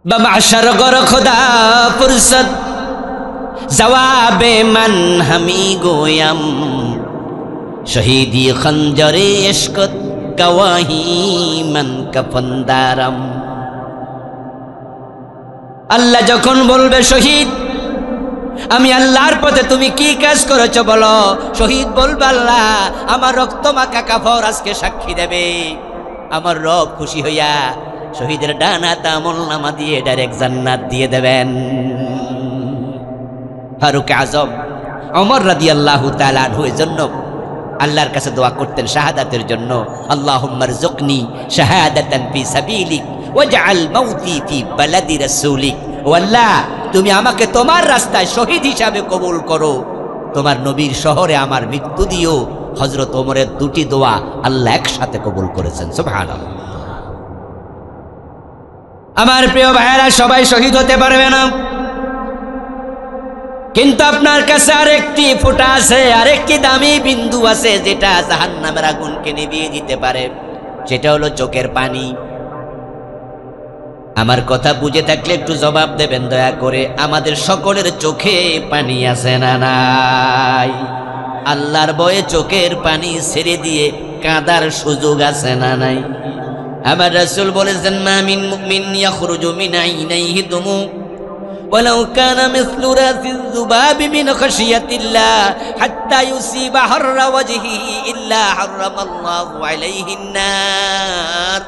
बमाशर गर खुदा फुर्सत जवाबे मन हमी गोयम शहीदी खंजरे इश्कत गवाही मन कफनदारम। আল্লাহ যখন বলবে শহীদ আমি আল্লাহর পথে তুমি কি কাজ করেছো বলো, শহীদ বলবে আল্লাহ আমার রক্ত মাখা কাফর আজকে সাক্ষী দেবে। আমার রব খুশি হইয়া শহীদের ডান হাতে আমলনামা দিয়ে ডাইরেক্ট জান্নাত দিয়ে দেবেন। ফারুক আজম ওমর রাদিয়াল্লাহু তাআলা আনহু এর জন্য আল্লাহর কাছে দোয়া করতেন শাহাদাতের জন্য, আল্লাহুম্মা রযুকনি শাহাদাতান ফি সাবিলিক ওয়াজআল মাউতি ফি বালাদি রাসূলিক। ও আল্লাহ তুমি আমাকে তোমার রাস্তায় শহীদ হিসাবে কবুল করো, তোমার নবীর শহরে আমার মৃত্যু দিও। হযরত ওমরের দুটি দোয়া আল্লাহ একসাথে কবুল করেছেন, সুবহানাল্লাহ। আমার প্রিয় ভাইয়েরা, সবাই শহীদ হতে পারবে না, কিন্তু আপনার কাছে আরেকটি ফোঁটা আছে, আরেকটি দামি বিন্দু আছে যেটা জাহান্নামের আগুনকে নিভিয়ে দিতে পারে, সেটা হলো চোখের পানি। আমার কথা বুঝে থাকলে একটু জবাব দেবেন দয়া করে। আমাদের সকলের চোখে পানি আছে না নাই? আল্লাহর ভয়ে চোখের পানি ছেড়ে দিয়ে কাঁদার সুযোগ আছে না নাই? আমার রাসূল বলেছেন মা মিন মুমিন ইয়াখরুজু মিন আইনাইহি দুমু ওয়ালাউ কানা মিসলু রাসিল যুবাবি মিন খাশিয়াতিল্লাহ হাত্তা ইউসিবা হাররা ওয়াজহিহি ইল্লা হারামাল্লাহু আলাইহিন নার।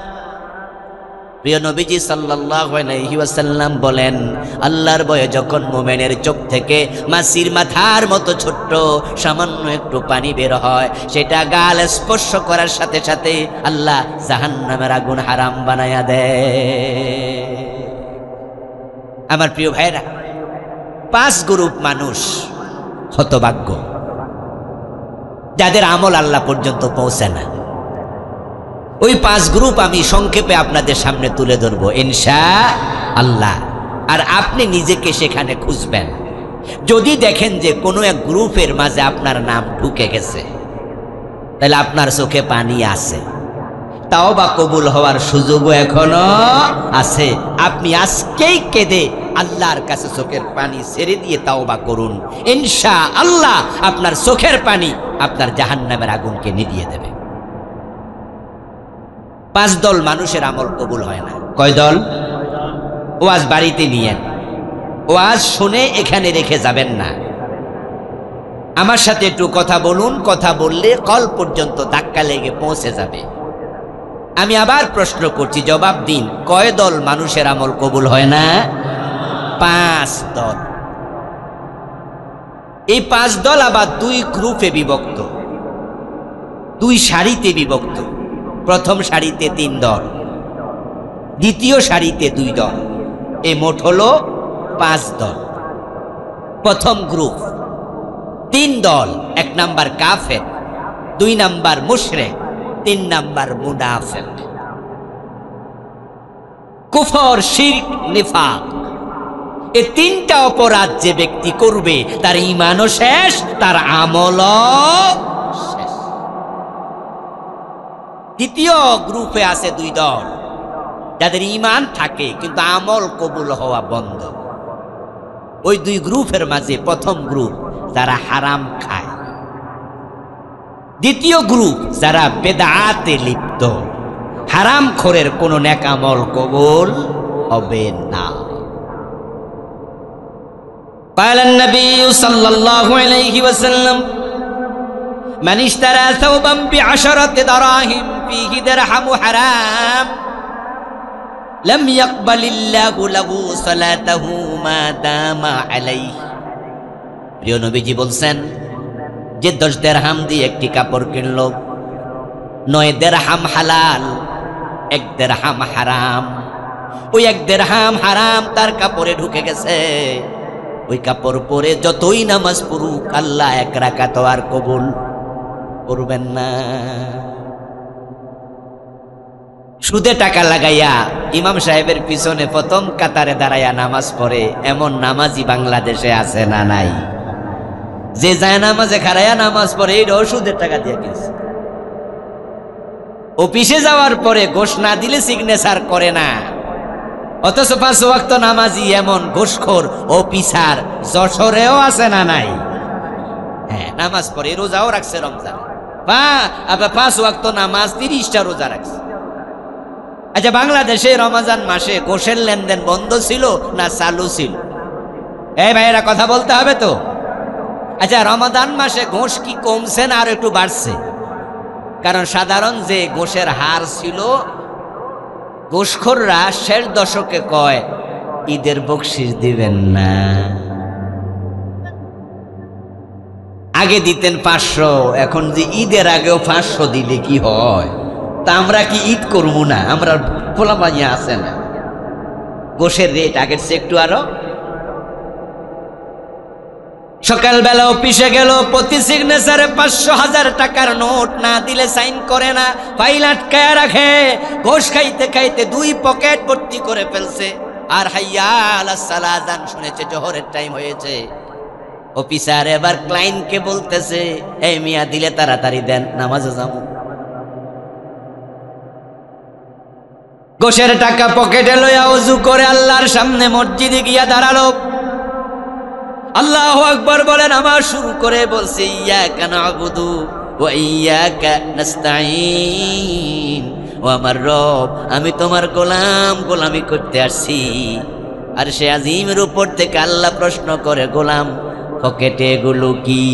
প্রিয় নবীজি সাল্লাল্লাহু আলাইহি ওয়াসাল্লাম বলেন আল্লাহর ভয়ে যখন মুমিনের চোখ থেকে মাছির মাথার মতো ছোট্ট সামান্য একটু পানি বের হয়, সেটা গাল স্পর্শ করার সাথে সাথে আল্লাহ জাহান্নামের আগুন হারাম বানায়া দেয়। আমার প্রিয় ভাইরা, 5 গ্রুপ মানুষ হতভাগ্য যাদের আমল আল্লাহ পর্যন্ত পৌঁছে না। ওই 5 গ্রুপ আমি সংক্ষেপে আপনাদের সামনে তুলে ধরবো ইনশাআল্লাহ। আর আপনি নিজেকে সেখানে খুঁজবেন। যদি দেখেন যে কোনো এক গ্রুপের মাঝে আপনার নাম ঢুকে গেছে, তাহলে আপনার চোখে পানি আছে, তাওবা কবুল হওয়ার সুযোগও এখনো আছে। আপনি আজকেই কেঁদে আল্লাহর কাছে চোখের পানি ছেড়ে দিয়ে তাওবা করুন, ইনশাআল্লাহ আপনার চোখের পানি আপনার জাহান্নামের আগুনকে নিভিয়ে দেবে। 5 দল মানুষের আমল কবুল হয় না। কয় দল? ওয়াজ বাড়িতে নিয়েন, ওয়াজ শুনে এখানে রেখে যাবেন না। আমার সাথে একটু কথা বলুন, কথা বললে কল পর্যন্ত ধাক্কা লেগে পৌঁছে যাবে। আমি আবার প্রশ্ন করছি, জবাব দিন, কয় দল মানুষের আমল কবুল হয় না? 5 দল। এই 5 দল আবার 2 গ্রুপে বিভক্ত, 2 সারিতে বিভক্ত। প্রথম সারিতে 3 দল, দ্বিতীয় সারিতে 2 দল, এই মোট হলো 5 দল। প্রথম গ্রুপ 3 দল, 1 নাম্বার কাফের, 2 নাম্বার মুশরিক, 3 নাম্বার মুনাফিক। কুফর, শিরক, নিফাক, এই 3টা অপরাধ যে ব্যক্তি করবে তার ঈমানও শেষ, তার আমলও শেষ। দ্বিতীয় গ্রুপে আছে 2 দল যাদের ঈমান থাকে কিন্তু আমল কবুল হওয়া বন্ধ। ওই 2 গ্রুপের মাঝে প্রথম গ্রুপ যারা হারাম খায়, দ্বিতীয় গ্রুপ যারা বেদাতে লিপ্ত। হারাম খোরের কোন নেক আমল কবুল হবে না। قال النبي صلى الله عليه وسلم من اشترى ثوبا ب10 دراهم فيه درهم حرام لم يقبل الله له صلاته ما دام عليه। প্রিয় নবীজি বলছেন, যে 10 দিরহাম দিয়ে একটি কাপড় কিনলো, 9 দিরহাম হালাল, 1 দিরহাম হারাম। ওই 1 দিরহাম হারাম তার কাপড়ে ঢুকে গেছে। ওই কাপড় পরে যতই নামাজ পড়ুক আল্লাহ 1 রাকাত আর কবুল করবেন না। সুদে টাকা লাগাইয়া ইমাম সাহেবের পিছনে প্রথম কাতারে দাঁড়াইয়া নামাজ পড়ে এমন নামাজি বাংলাদেশে আছে না নাই? যে যায় নামাজে খাড়াইয়া নামাজ পড়ে এটাও সুদের টাকা দিয়ে কিনছে। অফিসে যাওয়ার পরে ঘোষ না দিলে সিগনেচার করে না, অথচ 5 ওয়াক্ত নামাজি এমন ঘুষখোর ও পিছার যশোরেও আছে না নাই? হ্যাঁ, নামাজ পড়ে, রোজাও রাখছে রমজান, 5 ওয়াক্ত নামাজ, 30টা রোজা রাখছে। আচ্ছা, বাংলাদেশে রমজান মাসে ঘোষের লেনদেন বন্ধ ছিল না চালু ছিল? এই ভাইয়েরা, কথা বলতে হবে তো। আচ্ছা, রমাদান মাসে ঘোষ কি কমছে না আর একটু বাড়ছে? কারণ সাধারণ যে ঘোষের হার ছিল, ঘুষখোররা শেষ দশকে কয় ঈদের বকশিস দিবেন না, আগে দিতেন 500, এখন যে ঈদের আগেও 500 দিলে কি হয়? তা আমরা কি ঈদ করবো না? আমরা পোলা বানিয়ে আছে না? ঘোষের রেট আগের চেয়ে একটু আরো। সকালবেলা অফিসে গেল, প্রতি সিগনেচারে 500,000 টাকার নোট না দিলে সাইন করে না, ফাইল আটকায় রাখে। ঘোষ খাইতে খাইতে 2 পকেট ভর্তি করে ফেলছে। আর হাইয়া আলাস সালাহ আযান শুনেছে, জোহরের টাইম হয়েছে। অফিসার এবার ক্লায়েন্টকে বলতেছে, এই মিয়া দিলে তাড়াতাড়ি দেন, নামাজে যাবো। ঘোষের টাকা পকেটে লইয়া ওযু করে আল্লাহর সামনে মসজিদে গিয়া দাঁড়ালো। আল্লাহু আকবার বলেন, আমার শুরু করে বলছে, ইয়াকা না'বুদু ওয়া ইয়াকা নাস্তাঈন। ও আমার রব, আমি তোমার গোলাম, গোলামি করতে আসছি। আর সে আজিমের উপর থেকে আল্লাহ প্রশ্ন করে, গোলাম পকেটে এগুলো কি?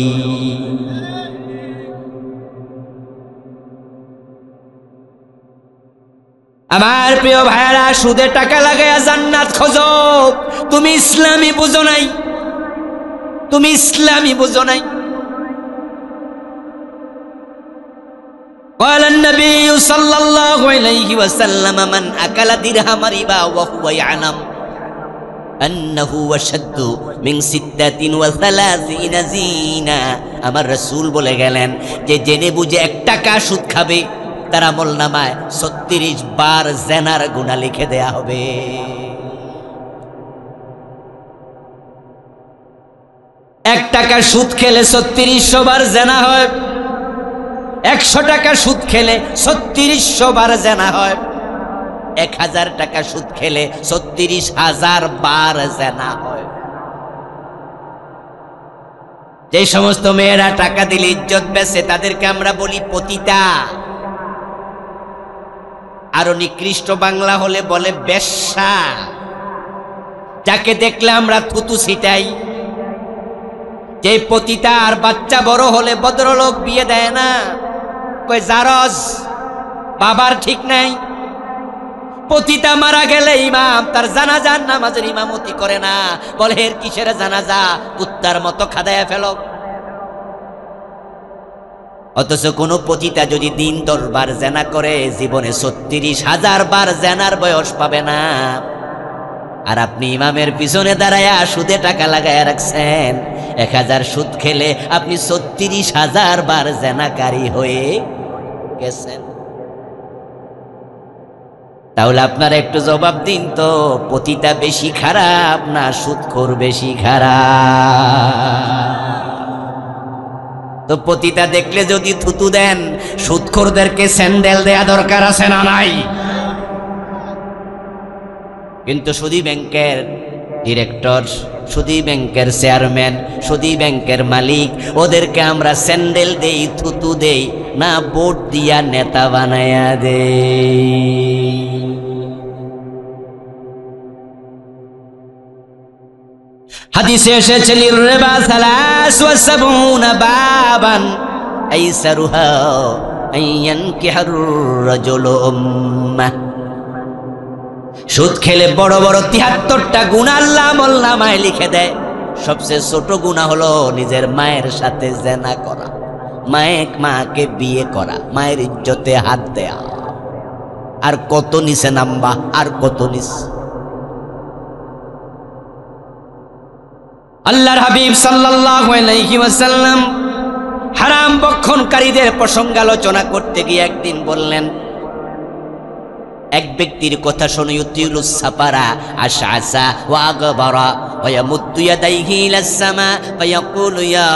আমার প্রিয় ভাইরা, সুদে টাকা লাগাইয়া জান্নাত খোঁজো। তুমি ইসলামী বুঝো নাই, তুমি ইসলামী বুঝো নাই। قال النبي صلى الله عليه وسلم من أكل درهم ربا وهو يعلم أنه أشد من 36 زينا। আমার রাসূল বলে গেলেন যে জেনে বুঝে 1 টাকা সুদ খাবে, তার আমলনামায় 36 বার জিনার গুনাহ লিখে দেয়া হবে। 1 টাকা সুদ খেলে 3600 বার জিনা হয়। 100 টাকা সুদ খেলে 3600 বার জিনা হয়। 1000 টাকা সুদ খেলে 36,000 বার জিনা হয়। যে সমস্ত মেয়েরা টাকা দিলে ইজ্জত বেচে, তাদেরকে আমরা বলি পতিতা। আরো নিকৃষ্ট বাংলা হলে বলে বেশ্যা। যাকে দেখলে আমরা থুতু ছিটাই। যে পতিতা আর বাচ্চা বড় হলে ভদ্রলোক বিয়ে দেয় না, কই জারজ, বাবার ঠিক নাই। পতিতা মারা গেলে ইমাম তার জানাজার নামাজের ইমামতি করে না, বলে এর কিসের জানাজা, কুত্তার মতো খাদায়া ফেলো। অথচ কোন পতিতা যদি দিন 10 বার জেনা করে, জীবনে 36,000 বার জেনার বয়স পাবে না। আর আপনি ইমামের পিছনে দাঁড়ায়া সুদে টাকা লাগায়া রাখছেন। 1000 সুদ খেলে আপনি 36,000 বার জেনাকারী হয়ে গেছেন। তাহলে আপনারা একটু জবাব দিন তো, পতিতা বেশি খারাপ না সুদখোর বেশি খারাপ? তো পতিতা দেখলে যদি থুতু দেন, সুদখোরদেরকে স্যান্ডেল দেয়া দরকার আছে না নাই? কিন্তু সুদী ব্যাংকের ডিরেক্টর, সুদী ব্যাংকের চেয়ারম্যান, সুদী ব্যাংকের মালিক, ওদেরকে আমরা স্যান্ডেল দেই, থুতু দেই না, ভোট দিয়া নেতা বানায়া দেই। হাদিসে এসেছে, লিররিবা 73 বাবান আইসারুহা আইয়ানকিহার রাজুলু উম্মাহ। সুদ খেলে বড় বড় 73টা গুনাহ আল্লাহ আমলনামায় লিখে দেয়। সবচেয়ে ছোট গুনাহ হলো নিজের মায়ের সাথে জিনা করা, মাকে বিয়ে করা, মায়ের ইজ্জতে হাত দেয়া। আর কত নিচে নাম্বা, আর কত নিচে। আল্লাহর হাবিব সাল্লাল্লাহু আলাইহি ওয়াসাল্লাম হারাম ভক্ষণকারীদের প্রসঙ্গ আলোচনা করতে গিয়ে একদিন বললেন, এক ব্যক্তির কথা শুনে ইউতিলুস সাফারা আশআসা ওয়া আগবারা ওয়া ইয়ামুদ্দু ইয়াদাইহি ইলাস সামা ওয়া ইয়াকুলু ইয়া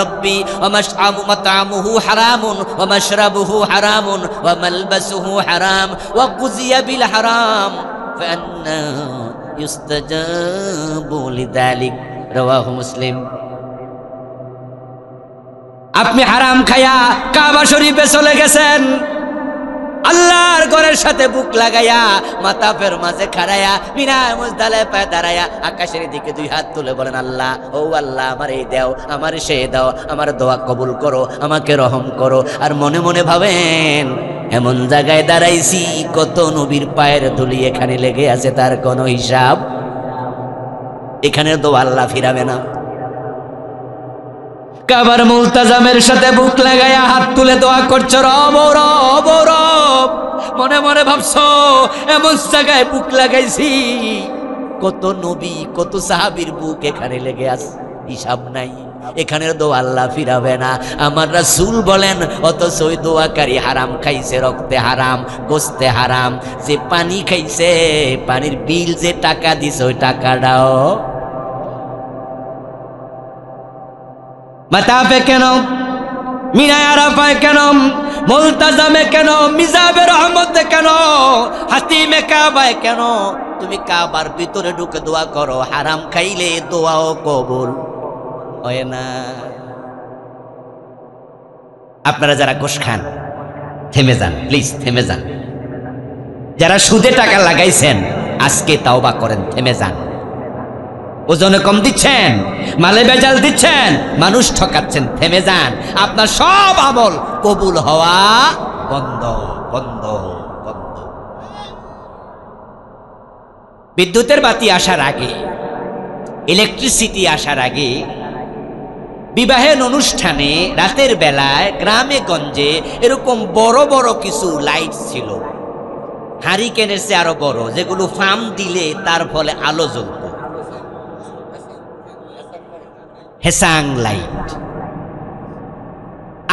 রাব্বি ওয়া মাত'আমুহু হারামুন ওয়া মাশরাবুহু হারামুন ওয়া মালবাসুহু হারাম ওয়া গুযিয়া বিল হারাম فأنى يستجاب لذلك رواه مسلم। আপনি হারাম খায়া কাবা শরীফে চলে গেছেন, আল্লাহর ঘরের সাথে বুক লাগাইয়া মাতাফের মাঝে খাড়াইয়া মিনায় মুজদালিফায় দাঁড়াইয়া আকাশের দিকে দুই হাত তুলে বলেন, আল্লাহ ও আল্লাহ আমার এই দাও, আমার সে দাও, আমার দোয়া কবুল করো, আমাকে রহম করো। আর মনে মনে ভাবেন এমন জায়গায় দাঁড়াইছি কত নবীর পায়ের ধুলি এখানে লেগে আছে, তার কোনো হিসাব। এখানে দোয়া আল্লাহ ফিরাবে না। কাবার মুলতাজামের সাথে বুক লাগাইয়া হাত তুলে দোয়া করছো, রব রব রব। মনে মনে ভাবছো এমন জায়গায় বুক লাগাইছি কত নবী কত সাহাবীর বুক এখানে লেগে আছে, হিসাব নাই। এখানের দোয়া আল্লাহ ফিরাবে না। আমার রাসূল বলেন, অথচ ওই দোয়াকারী হারাম খাইছে, রক্তে হারাম, গোস্তে হারাম, যে পানি খাইছে পানির বিল যে টাকা দিছে ওই টাকাটাও মাতাফে কেন, মিনায় আরাফায় কেন, মুলতাজামে কেন, মিজাবে রহমতে কেন, হাতিমে কাবায় কেন? তুমি কাবার ভিতরে ঢুকে দোয়া করো, হারাম খাইলে দোয়াও কবুল হয় না। আপনারা যারা ঘুষ খান থেমে যান, প্লিজ থেমে যান। যারা সুদে টাকা লাগাইছেন আজকে তাওবা করেন, থেমে যান। ওজনে কম দিচ্ছেন, মালে বেজাল দিচ্ছেন, মানুষ ঠকাচ্ছেন, থেমে যান। আপনার সব আমল কবুল হওয়া বন্ধ বন্ধ বন্ধ। বিদ্যুতের বাতি আসার আগে, ইলেকট্রিসিটি আসার আগে, বিবাহের অনুষ্ঠানে রাতের বেলায় গ্রামে গঞ্জে এরকম বড় বড় কিছু লাইট ছিল, হারিকেনের চেয়ে আরো বড়, যেগুলো ফার্ম দিলে তার ফলে আলো জ্বলত। হেসাং লাইট।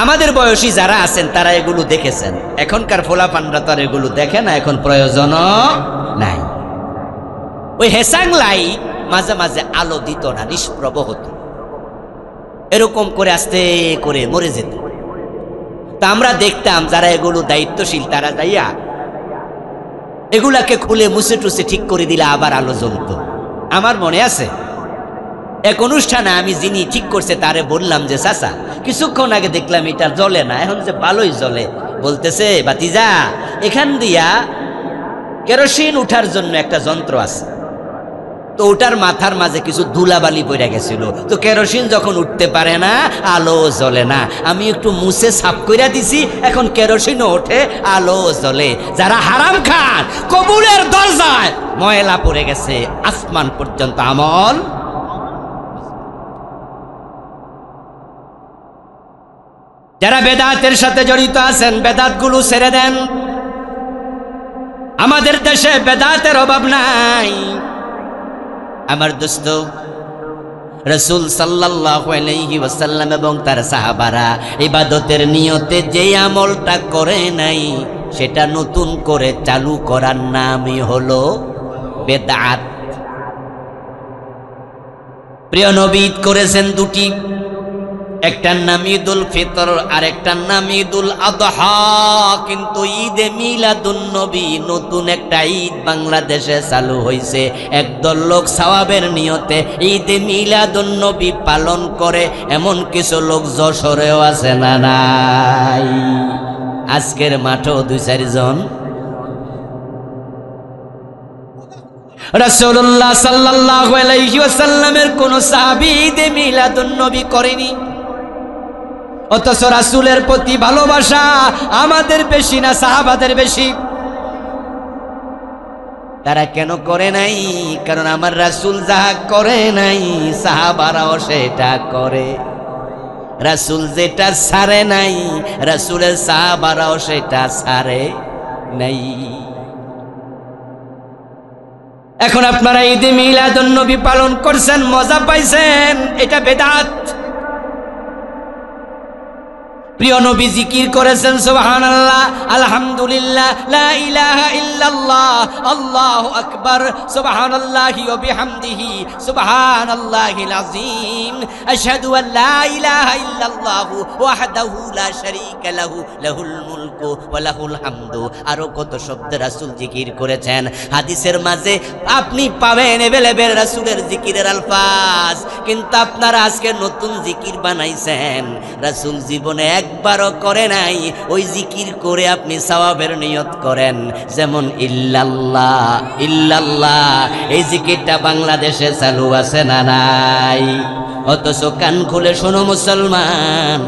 আমাদের বয়সী যারা আছেন তারা এগুলো দেখেছেন। এখনকার ফোলাপানরা তো আর এগুলো দেখে না, এখন প্রয়োজনও নাই। ওই হেসাং লাইট মাঝে মাঝে আলো দিত না, নিষ্প্রভ হতো, এরকম করে আস্তে করে মরে যেত। তা আমরা দেখতাম যারা এগুলো দায়িত্বশীল তারা যাইয়া এগুলাকে খুলে মুছে টুছে ঠিক করে দিলে আবার আলো জ্বলত। আমার মনে আছে এক অনুষ্ঠানে আমি যিনি ঠিক করছে তারে বললাম যে চাচা কিছুক্ষণ আগে দেখলাম এটা জ্বলে না, এখন যে ভালোই জ্বলে। বলতেছে, বাতিজা এখান দিয়া কেরোসিন উঠার জন্য একটা যন্ত্র আছে, তো ওটার মাথার মাঝে কিছু ধুলাবালি পড়ে গেছিল, তো কেরোসিন যখন উঠতে পারে না আলো জ্বলে না, আমি একটু মুছে সাফ কইরা দিছি, এখন কেরোসিনও ওঠে, আলো জ্বলে। যারা হারাম খান কবুলের দরজায় ময়লা পড়ে গেছে, আসমান পর্যন্ত আমল। যারা বেদাতের সাথে জড়িত আছেন বেদাতগুলো ছেড়ে দেন। আমাদের দেশে বেদাতের অভাব নাই। আমার দোস্ত, রাসূল সাল্লাল্লাহু আলাইহি ওয়াসাল্লাম এবং তার সাহাবারা ইবাদতের নিয়তে যে আমলটা করে নাই সেটা নতুন করে চালু করার নামই হলো বেদাত। প্রিয় নবী ঈদ করেছেন দুটি, একটার নাম ঈদুল ফিতর আর একটার নাম ঈদুল আদহা। কিন্তু ঈদে মিলাদুন নবী নতুন একটা ঈদ বাংলাদেশে চালু হয়েছে। একদল লোক সওয়াবের নিয়তে ঈদে মিলাদুন নবী পালন করে, এমন কিছু লোক যশোরেও আছে না নাই? আজকের মাঠেও 2-4 জন। রাসূলুল্লাহ সাল্লাল্লাহু আলাইহি ওয়াসাল্লামের কোন সাহাবী ঈদে মিলাদুন নবী করেনি, অথচ রাসূলের প্রতি ভালোবাসা আমাদের বেশি না সাহাবাদের বেশি? তারা কেন করে নাই? কারণ আমার রাসূল যাহা করে নাই সাহাবারাও সেটা করে। রাসূল যেটা ছাড়ে নাই রাসূলের সাহাবারাও সেটা ছাড়ে নাই। এখন আপনারা ঈদে মিলাদুন নবী পালন করছেন, মজা পাইছেন, এটা বেদাত। প্রিয় নবী জিকির করেছেন সুবহানাল্লাহ, আলহামদুলিল্লাহ, লা ইলাহা ইল্লাল্লাহ, আল্লাহু আকবার, সুবহানাল্লাহি ওয়া বিহামদিহি, সুবহানাল্লাহিল আযীম, আশহাদু আল লা ইলাহা ইল্লাল্লাহু ওয়াহদাহু লা শারীকা লাহু, লাহুল মুলকু ওয়া লাহুল হামদু। আরো কত শব্দ রাসূল জিকির করেছেন। হাদিসের মাঝে আপনি পাবেন এভেলেবেল রাসূলের জিকিরের আলফাজ, কিন্তু আপনারা আজকে নতুন জিকির বানাইছেন। রাসূল জীবনে একবারও করে নাই। ওই জিকির করে আপনি সওয়াবের নিয়ত করেন, যেমন ইল্লাল্লাহ ইল্লাল্লাহ, এই জিকিরটা বাংলাদেশে চালু আছে না নাই? অথচ কান খুলে শোনো মুসলমান,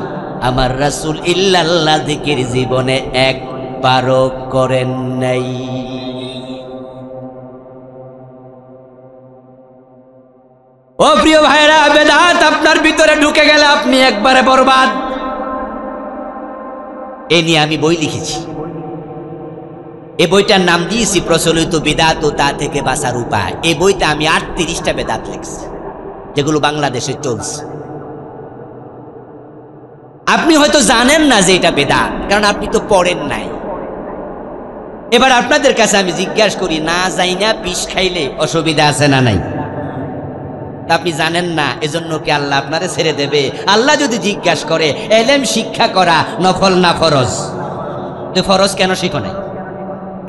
আমার রাসূল ইল্লাল্লাহ জিকির জীবনে একবারও করেন নাই। ও প্রিয় ভাইরা, বেদাত আপনার ভিতরে ঢুকে গেলে আপনি একবারে বরবাদ। এ নিয়ে আমি বই লিখেছি। এই বইটার নাম দিয়েছি প্রচলিত বিদাত ও তা থেকে বাঁচার উপায়। এই বইতে আমি 38টা বেদাত লিখছি, যেগুলো বাংলাদেশে চলছে। আপনি হয়তো জানেন না যে এটা বেদাত, কারণ আপনি তো পড়েন নাই। এবার আপনাদের কাছে আমি জিজ্ঞাসা করি, না যাই না বিষ খাইলে অসুবিধা আছে না নাই? আপনি জানেন না, এজন্য কি আল্লাহ আপনারে ছেড়ে দেবে? আল্লাহ যদি জিজ্ঞাসা করে, এলেম শিক্ষা করা নফল না ফরজ? তো ফরজ কেন শিখো নাই?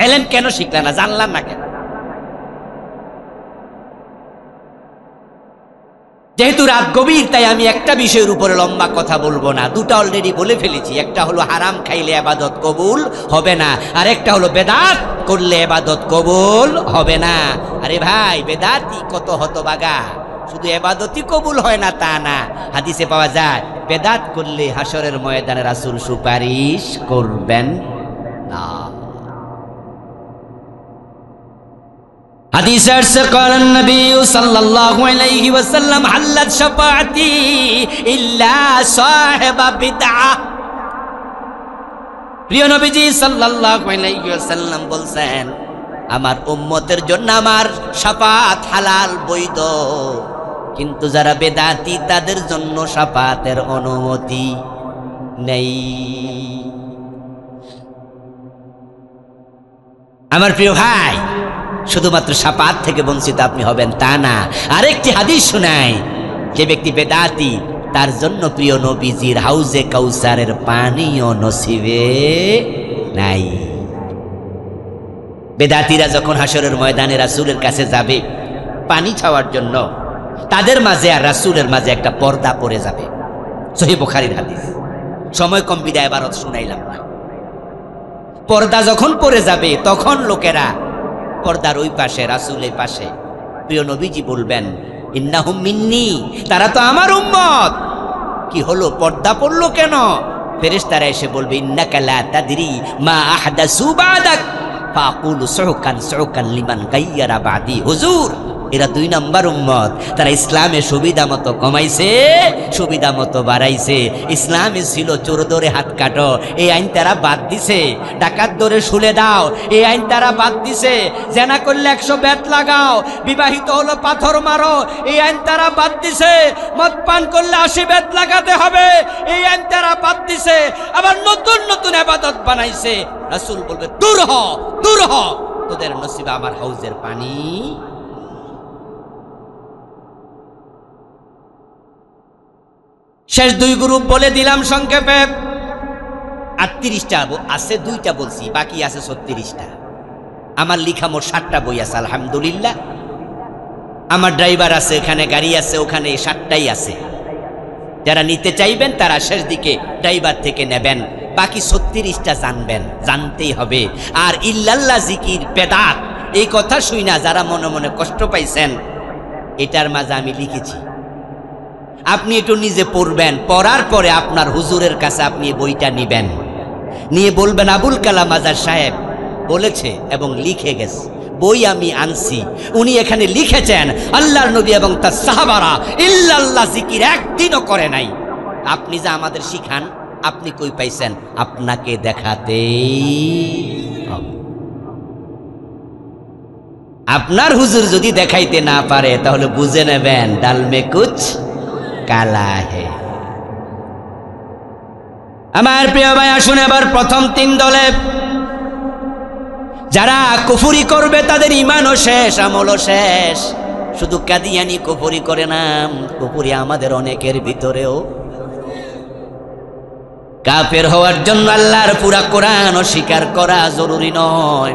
এলেম কেন শিখলা না? জানলাম না কেন? যেহেতু রাত গভীর, তাই আমি একটা বিষয়ের উপরে লম্বা কথা বলবো না। দুটা অলরেডি বলে ফেলেছি। একটা হলো হারাম খাইলে ইবাদত কবুল হবে না, আর একটা হলো বেদাত করলে ইবাদত কবুল হবে না। আরে ভাই, বেদাতি কত হতবাগা, শুধু ইবাদতই কবুল হয় না তা না, হাদিসে পাওয়া যায় বেদাত করলে হাসরের ময়দানে রাসূল সুপারিশ করবেন না। হাদিসে আসছে, قال النبي صلى الله عليه وسلم حلت شفاعتي إلا صاحب بدعة। প্রিয় নবীজি সাল্লাল্লাহু আলাইহি ওয়াসাল্লাম বলছেন, আমার উম্মতের জন্য আমার শাফাত হালাল বৈধ, কিন্তু যারা বেদাতি তাদের জন্য শাফাতের অনুমতি নেই। আমার প্রিয় ভাই, শুধুমাত্র শাফাত থেকে বঞ্চিত আপনি হবেন তা না। আরেকটি হাদিস শোনাই, যে ব্যক্তি বেদাতি তার জন্য প্রিয় নবীজির হাউজে কাউসারের পানিও নসিবে নাই। বেদাতিরা যখন হাসরের ময়দানে রাসূলের কাছে যাবে পানি খাওয়ার জন্য, তাদের মাঝে আর রাসূলের মাঝে একটা পর্দা পড়ে যাবে। সহিহ বুখারীর হাদিস। সময় কম বিদায় ইবারত শুনাইলাম না। পর্দা যখন পড়ে যাবে, তখন লোকেরা পর্দার ওই পাশে, রাসূলের পাশে, প্রিয় নবীজি বলবেন, ইন্নাহুম মিন্নি, তারা তো আমার উম্মত। কি হলো, পর্দা পড়লো কেন? ফেরেশতারা এসে বলবে, ইন্নাকা লা তাদরি মা আহদাসু বাদাক ফাকুলু সুহকান সুহকান লিমান গায়্যারা বাদি। হুজুর, এরা 2 নম্বর উম্মত। তারা ইসলামে সুবিধা মতো কমাইছে, সুবিধা মতো বাড়াইছে। ইসলামে ছিল চোর ধরে হাত কাটো, এই আইন তারা বাদ দিছে। ডাকাত ধরে শুলে দাও, এই আইন তারা বাদ দিছে। জেনা করলে 100 ব্যাট লাগাও, বিবাহিত হলো পাথর মারো, এই আইন তারা বাদ দিছে। মদ পান করলে 80 ব্যাট লাগাতে হবে, এই আইন তারা বাদ দিছে। আবার নতুন নতুন ইবাদত বানাইছে। রাসূল বলবে, দূর হ, দূর হ, তোদের নসিবে আমার হাউজের পানি। শেষ 2 গ্রুপ বলে দিলাম সংক্ষেপে। 38টা আছে, 2টা বলছি, বাকি আছে 36টা। আমার লিখা মোট 7টা বই আছে আলহামদুলিল্লাহ। আমার ড্রাইভার আছে, এখানে গাড়ি আছে, ওখানে 7টাই আছে। যারা নিতে চাইবেন তারা শেষ দিকে ড্রাইভার থেকে নেবেন। বাকি 36টা জানবেন, জানতেই হবে। আর ইল্লাল্লাহ জিকির বেদাত, এই কথা শুই না যারা মনে মনে কষ্ট পাইছেন, এটার মাঝে আমি লিখেছি। আপনি একটু নিজে পড়বেন, পড়ার পরে আপনার হুজুরের কাছে আপনি বইটা নিবেন, নিয়ে বলবেন, আবুল কালাম আজাদ সাহেব বলেছে এবং লিখে গেছে, বই আমি আনছি, উনি এখানে লিখেছেন আল্লাহর নবী এবং তার সাহাবারা ইল্লাল্লাহ জিকির একদিনও করে নাই। আপনি যা আমাদের শিখান, আপনি কই পাইছেন? আপনাকে দেখাতেই হবে। আপনার হুজুর যদি দেখাইতে না পারে, তাহলে বুঝে নেবেন ডাল মে কুছ কালা হে। আমার প্রিয় ভাই, আসুন এবার প্রথম তিন দলে যারা কুফরি করবে তাদের ঈমানও শেষ, আমলও শেষ। শুধু কাদিয়ানি কুফরি করে না, কুফরি আমাদের অনেকের ভিতরেও। কাফের হওয়ার জন্য আল্লাহর পুরা কোরআন অস্বীকার করা জরুরি নয়।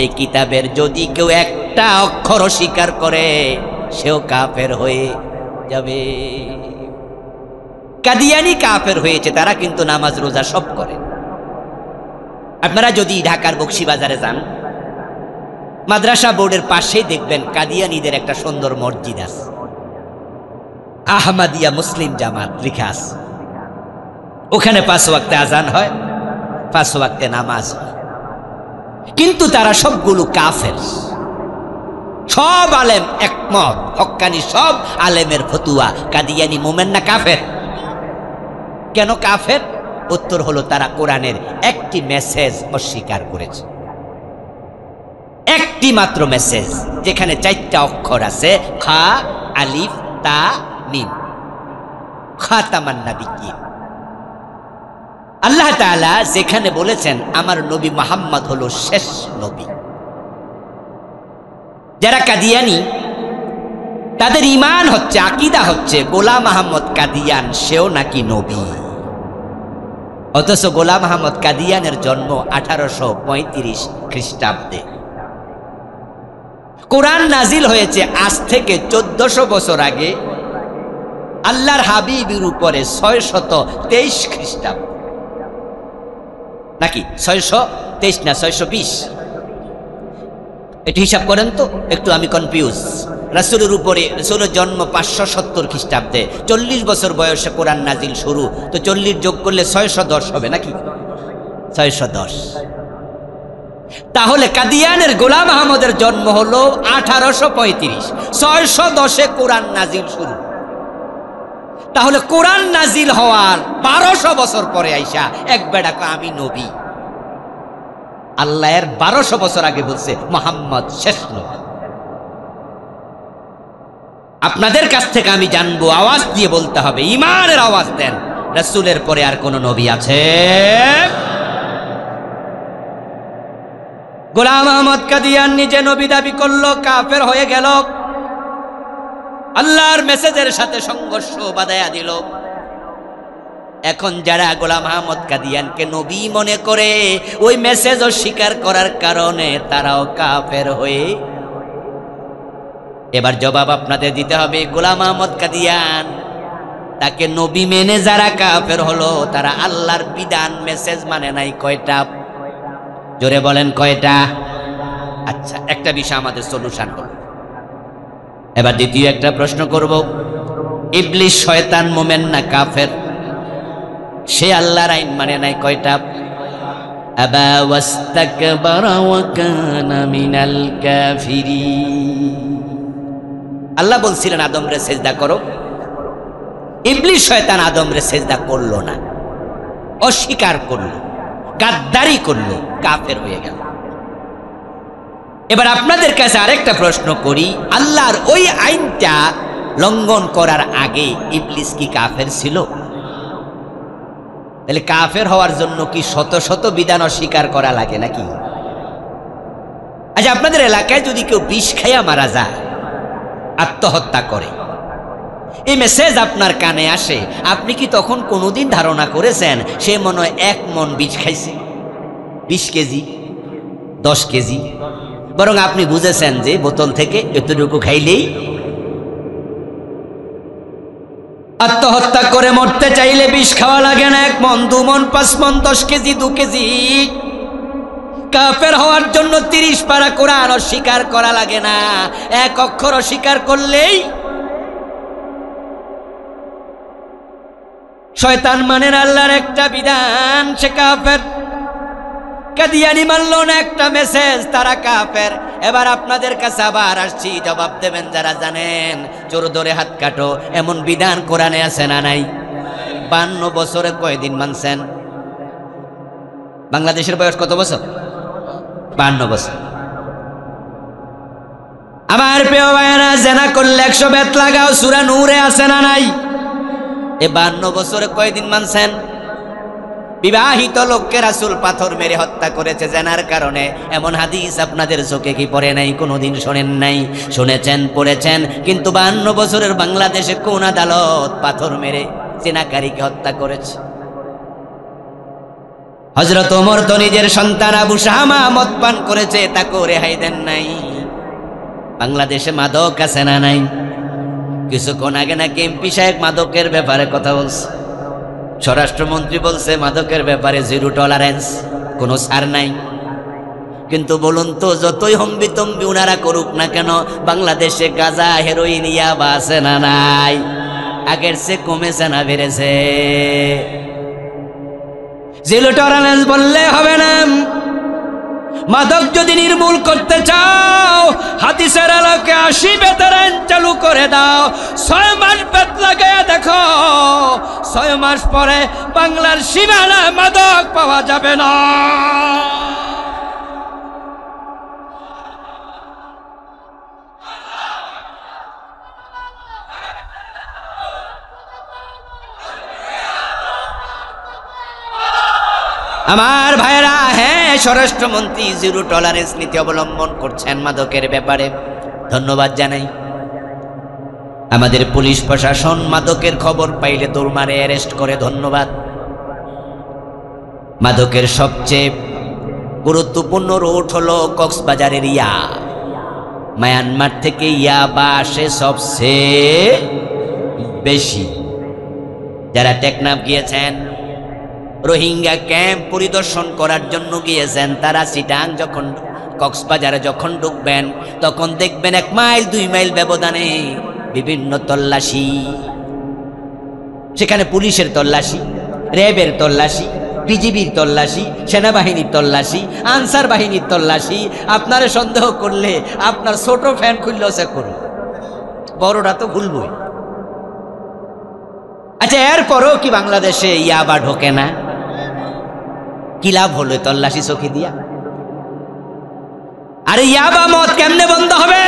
এই কিতাবের যদি কেউ একটা অক্ষর অস্বীকার করে সেও কাফের হয়ে যাবে। কাদিয়ানি কাফের হয়েছে, তারা কিন্তু নামাজ রোজা সব করে। আপনারা যদি ঢাকার বকশীবাজারে যান, মাদ্রাসা বোর্ডের পাশেই দেখবেন কাদিয়ানীদের একটা সুন্দর মসজিদ আছে, আহমদিয়া মুসলিম জামাত লেখা আছে। ওখানে 5 ওয়াক্তে আজান হয়, 5 ওয়াক্তে নামাজ হয়, কিন্তু তারা সবগুলো কাফের। সব আলেম একমত, হক্কানি সব আলেমের ফতুয়া, কাদিয়ানি মোমেন না কাফের। কেন কাফের? উত্তর হলো তারা কোরআনের একটি মেসেজ অস্বীকার করেছে। একটি মাত্র মেসেজ, যেখানে 4টা অক্ষর আছে, খা, আলিফ, তা, মিম, খাতামান নাবিয়্যিন। আল্লাহ তাআলা যেখানে বলেছেন আমার নবী মুহাম্মদ হলো শেষ নবী। যারা কাদিয়ানি তাদের ঈমান হচ্ছে, আকীদা হচ্ছে গোলাম আহমদ কাদিয়ান সেও নাকি নবী। অথচ গোলাম আহমদ কাদিয়ানের জন্ম 1835 খ্রিস্টাব্দে। কোরআন নাজিল হয়েছে আজ থেকে 1400 বছর আগে আল্লাহর হাবিবের উপরে 623 খ্রিস্টাব্দ, নাকি 623 না 620? একটু হিসাব করেন তো, একটু আমি কনফিউজ। রাসূলের উপরে, রাসূলের জন্ম 570 খ্রিস্টাব্দে, 40 বছর বয়সে কোরআন নাজিল শুরু, তো 40 যোগ করলে 610 হবে নাকি? 610। তাহলে কাদিয়ানের গোলাম আহমদের জন্ম হলো 1835, 610-এ কোরআন নাজিল শুরু। তাহলে কোরআন নাজিল হওয়ার 1200 বছর পরে আইসা এক বেড়া আমি নবী। আল্লাহ এর 1200 বছর আগে বলছে মুহাম্মদ শেষ নবী। আপনাদের কাছ থেকে আমি জানবো, আওয়াজ দিয়ে বলতে হবে, ঈমানের আওয়াজ দেন, রাসূলের পরে আর কোন নবী আছে? গোলাম আহমদ কাদিয়ান নিজে নবী দাবি করলো, কাফের হয়ে গেল, আল্লাহর মেসেজের সাথে সংঘর্ষ বাধায়া দিল। এখন যারা গোলাম আহমদ কাদিয়ানকে নবী মনে করে ওই মেসেজ অস্বীকার করার কারণে তারাও কাফের হয়ে। এবার জবাব আপনাদের দিতে হবে, গোলাম আহমদ কাদিয়ান তাকে নবী মেনে যারা কাফের হলো তারা আল্লাহর বিধান মেসেজ মানে নাই। কয়টা? জোরে বলেন কয়টা? আচ্ছা, একটা বিষয় আমাদের সলিউশন হলো। এবার দ্বিতীয় একটা প্রশ্ন করব, ইবলিস শয়তান মোমেন না কাফের? সে আল্লাহর আইন মানে নাই। কয়টা? আবা ওয়াস্তাকবারা ওয়া কানা মিনাল কাফিরিন। আল্লাহ বলছিলেন আদমরে সেজদা করো, ইবলিস শয়তান আদমরে সেজদা করলো না, অস্বীকার করলো, গাদ্দারি করলো, কাফের হয়ে গেল। এবার আপনাদের কাছে আরেকটা প্রশ্ন করি, আল্লাহর ওই আইনটা লঙ্ঘন করার আগে ইবলিস কি কাফের ছিল? তাহলে কাফের হওয়ার জন্য কি শত শত বিধান অস্বীকার করা লাগে নাকি? আচ্ছা, আপনাদের এলাকায় যদি কেউ বিষ খাইয়া মারা যায়, আত্মহত্যা করে, এই মেসেজ আপনার কানে আসে, আপনি কি তখন কোনোদিন ধারণা করেছেন সে মনে হয় 1 মণ বিষ খাইছে, 20 কেজি, 10 কেজি? বরং আপনি বুঝেছেন যে বোতল থেকে এতটুকু খাইলেই। আত্মহত্যা করে মরতে চাইলে বিষ খাওয়া লাগে না 1 মণ, 2 মণ, 5 মণ, 10 কেজি, 2 কেজি। কাফের হওয়ার জন্য 30 পারা কোরআন অস্বীকার করা লাগে না, 1 অক্ষর অস্বীকার করলেই। শয়তান মানেন আল্লাহর একটা বিধান, সে কাফের। কাদিয়ানি মানল না একটা মেসেজ, তারা কাফের। এবার আপনাদের কাছে আবার আসছি, জবাব দেবেন যারা জানেন। জোর ধরে হাত কাটো, এমন বিধান কোরআনে আছে না নাই? 52 বছরে কয়দিন মানছেন? বাংলাদেশের বয়স কত বছর? 52 বছর। আমার প্রিয় ভাইয়েরা, জেনা করলে 100 বেত লাগাও, সূরা নূরে আছে না নাই? এই 52 বছরে কয়দিন মানছেন? বিবাহিত লোককে রাসূল পাথর মেরে হত্যা করেছে জেনার কারণে। এমন হাদিস আপনাদের চোখে কি পড়ে নাই? কোনোদিন শোনেন নাই? শুনেছেন, পড়েছেন, কিন্তু 52 বছরের বাংলাদেশে কোন আদালত পাথর মেরে জেনাকারীকে হত্যা করেছে? হযরত ওমর তো নিজের সন্তান আবু শামা মদ পান করেছে, তাকেও রেহাই দেন নাই। বাংলাদেশে মাদক আছে না নাই? কিছুক্ষণ আগে নাকি এমপি সাহেব মাদকের ব্যাপারে কথা বলছে, স্বরাষ্ট্রমন্ত্রী বলছে মাদকের ব্যাপারে জিরো টলারেন্স, কোনো ছাড় নাই। কিন্তু বলুন তো, যতই হম্বিতম্বি উনারা করুক না কেন, বাংলাদেশে গাঁজা, হেরোইন, ইয়াবা আছে না নাই? আগের চেয়ে কমেছে না বেড়েছে? জিরো টলারেন্স বললে হবে না। মাদক যদি নির্মূল করতে চাও, হাদিসের আলোকে 80 বেতের আইন চালু করে দাও। 6 মাস বেত লাগাইয়া দেখো, 6 মাস পরে বাংলার সীমানায় মাদক পাওয়া যাবে না। আমার ভাইরা, হ্যাঁ, স্বরাষ্ট্রমন্ত্রী জিরো টলারেন্স নীতি অবলম্বন করছেন মাদকের ব্যাপারে, ধন্যবাদ জানাই। আমাদের পুলিশ প্রশাসন মাদকের খবর পাইলে দৌড় মারে, অ্যারেস্ট করে, ধন্যবাদ। মাদকের সবচেয়ে গুরুত্বপূর্ণ রুট হলো কক্সবাজারের ইয়া। মায়ানমার থেকে ইয়াবা আসে সবচেয়ে বেশি। যারা টেকনাফ গিয়েছেন, রোহিঙ্গা ক্যাম্প পরিদর্শন করার জন্য গিয়েছেন, তারা চিটাং যখন কক্সবাজারে যখন ঢুকবেন, তখন দেখবেন 1 মাইল 2 মাইল ব্যবধানে বিভিন্ন তল্লাশি। সেখানে পুলিশের তল্লাশি, র্যাবের তল্লাশি, বিজিবির তল্লাশি, সেনাবাহিনীর তল্লাশি, আনসার বাহিনীর তল্লাশি। আপনারা সন্দেহ করলে আপনার ছোট ফ্যান খুললেও চেক করুন, বড়টা তো ভুলবই। আচ্ছা, এরপরও কি বাংলাদেশে ইয়াবা ঢোকে না? কি লাভ হলো তল্লাশি চোখে দিয়া? আরে ইয়াবা মদ কেমনে বন্ধ হবে?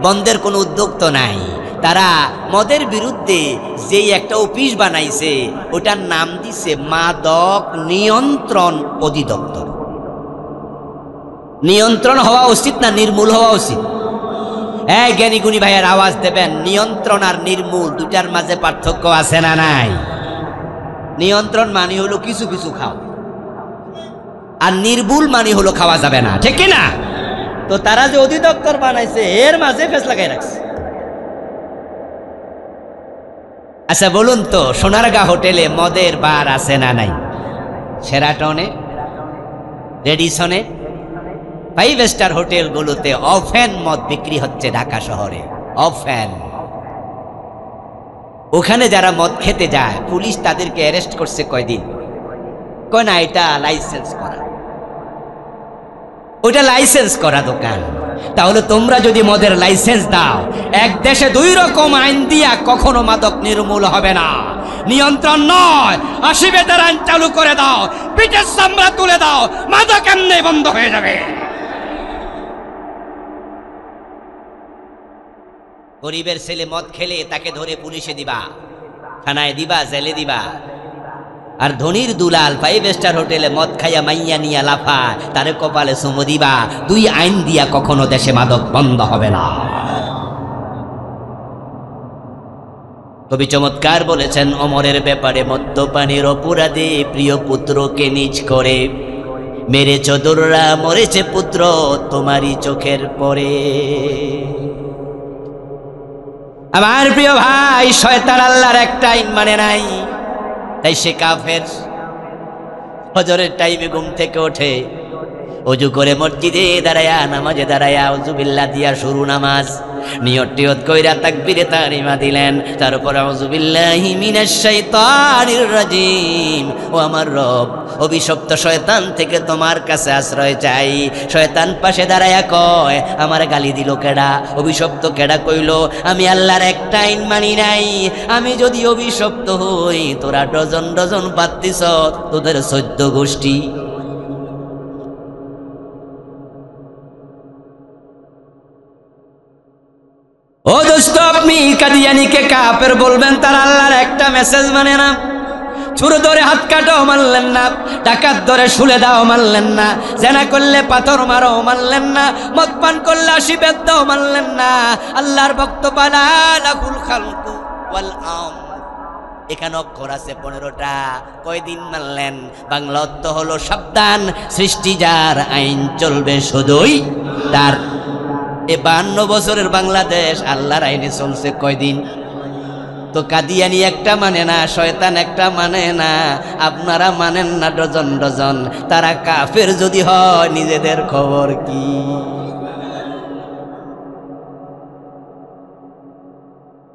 বন্ধের কোনো উদ্যোগ তো নাই। তারা মদের বিরুদ্ধে যেই একটা অফিস বানাইছে, ওটার নাম দিছে মাদক নিয়ন্ত্রণ অধিদপ্তর। নিয়ন্ত্রণ হওয়া উচিত না নির্মূল হওয়া উচিত? এই জ্ঞানী গুণী ভাইয়ের আওয়াজ দেবেন, নিয়ন্ত্রণ আর নির্মূল দুটার মাঝে পার্থক্য আছে না নাই? নিয়ন্ত্রণ মানে হলো কিছু কিছু খাও, আর নির্মূল মানে হলো খাওয়া যাবে না, ঠিক না? তো তারা যে অধিদপ্তর বানাইছে, এর মাঝে ফেস লাগাই রাখছে। আচ্ছা বলুন তো, সোনারগাঁ হোটেলে মদের বার আছে না নাই? শেরাটনে, রেডিসনে, 5 স্টার হোটেলগুলোতে অফেন মদ বিক্রি হচ্ছে ঢাকা শহরে, অফেন। ওখানে যারা মদ খেতে যায়, পুলিশ তাদেরকে অ্যারেস্ট করছে কয়দিন? কয় না, এটা লাইসেন্স করা, ওইটা লাইসেন্স করা দোকান। তাহলে তোমরা যদি মদের লাইসেন্স দাও, এক দেশে 2 রকম আইন দিয়া কখনো মাদক নির্মূল হবে না। নিয়ন্ত্রণ নয়, 80 বেতের আইন চালু করে দাও, পিঠের চামড়া তুলে দাও, মাদক এমনি বন্ধ হয়ে যাবে। গরিবের ছেলে মদ খেলে তাকে ধরে পুলিশে দিবা, থানায় দিবা, জেলে দিবা। আর ধনির দুলাল 5 স্টার হোটেলে মদ খাইয়া মাইয়া নিয়া লাফা, তারে কপালে চুমু দিবা। 2 আইন দিয়া কখনো দেশে মাদক বন্ধ হবে না। কবি চমৎকার বলেছেন ওমরের ব্যাপারে, মদ্যপানের অপরাধে প্রিয় পুত্রকে নিজ করে মেরেছ দুররা, মরেছে পুত্র তোমারই চোখের পরে। আমার প্রিয় ভাই, শয়তান আল্লাহর একটা আইন মানে নাই, তাই সে কাফের। ফজরের টাইমে ঘুম থেকে ওঠে, ওযু করে মসজিদে দাঁড়ায়া, নামাজে দাঁড়ায়া আউযুবিল্লাহ দিয়া শুরু নামাজ, নিয়ত টিয়ত কইরা তাকবীরে তাহরিমা দিলেন, তারপর আউযুবিল্লাহি মিনাশ শাইতানির রাজিম। ও আমার রব, অভিশপ্ত শয়তান থেকে তোমার কাছে আশ্রয় চাই। শয়তান পাশে দাঁড়ায়া কয়, আমার গালি দিল কেডা? অভিশপ্ত কেডা কইল? আমি আল্লাহর একটা আইন মানি নাই। আমি যদি অভিশপ্ত হই, তোরা ডজন ডজন পাত্তিস, তোদের 14 গোষ্ঠী। ও দোস্ত, আপনি কাদিয়ানিকে কাফের বলবেন, তার আল্লাহর একটা মেসেজ মানে না। চোর ধরে হাত কাটাও মানলেন না, ডাকাত ধরে শুলে দাও মানলেন না, জেনা করলে পাথর মারো মানলেন না, মদ পান করলে আশীর্বাদ দাও মানলেন না। আল্লাহর ভক্ত বালা লাহুল খালকু ওয়াল আমর, এখানে অক্ষর আছে 15টা, কয়দিন মানলেন? বাংলা অর্থ হলো সাবধান, সৃষ্টি যার, আইন চলবে শুধুই তার। 52 বছরের বাংলাদেশ আল্লাহর আইনে চলছে কয়দিন? তো কাদিয়ানি একটা মানে না, শয়তান একটা মানে না, আপনারা মানেন না ডজন ডজন। তারা কাফের যদি হয় নিজেদের খবর কি?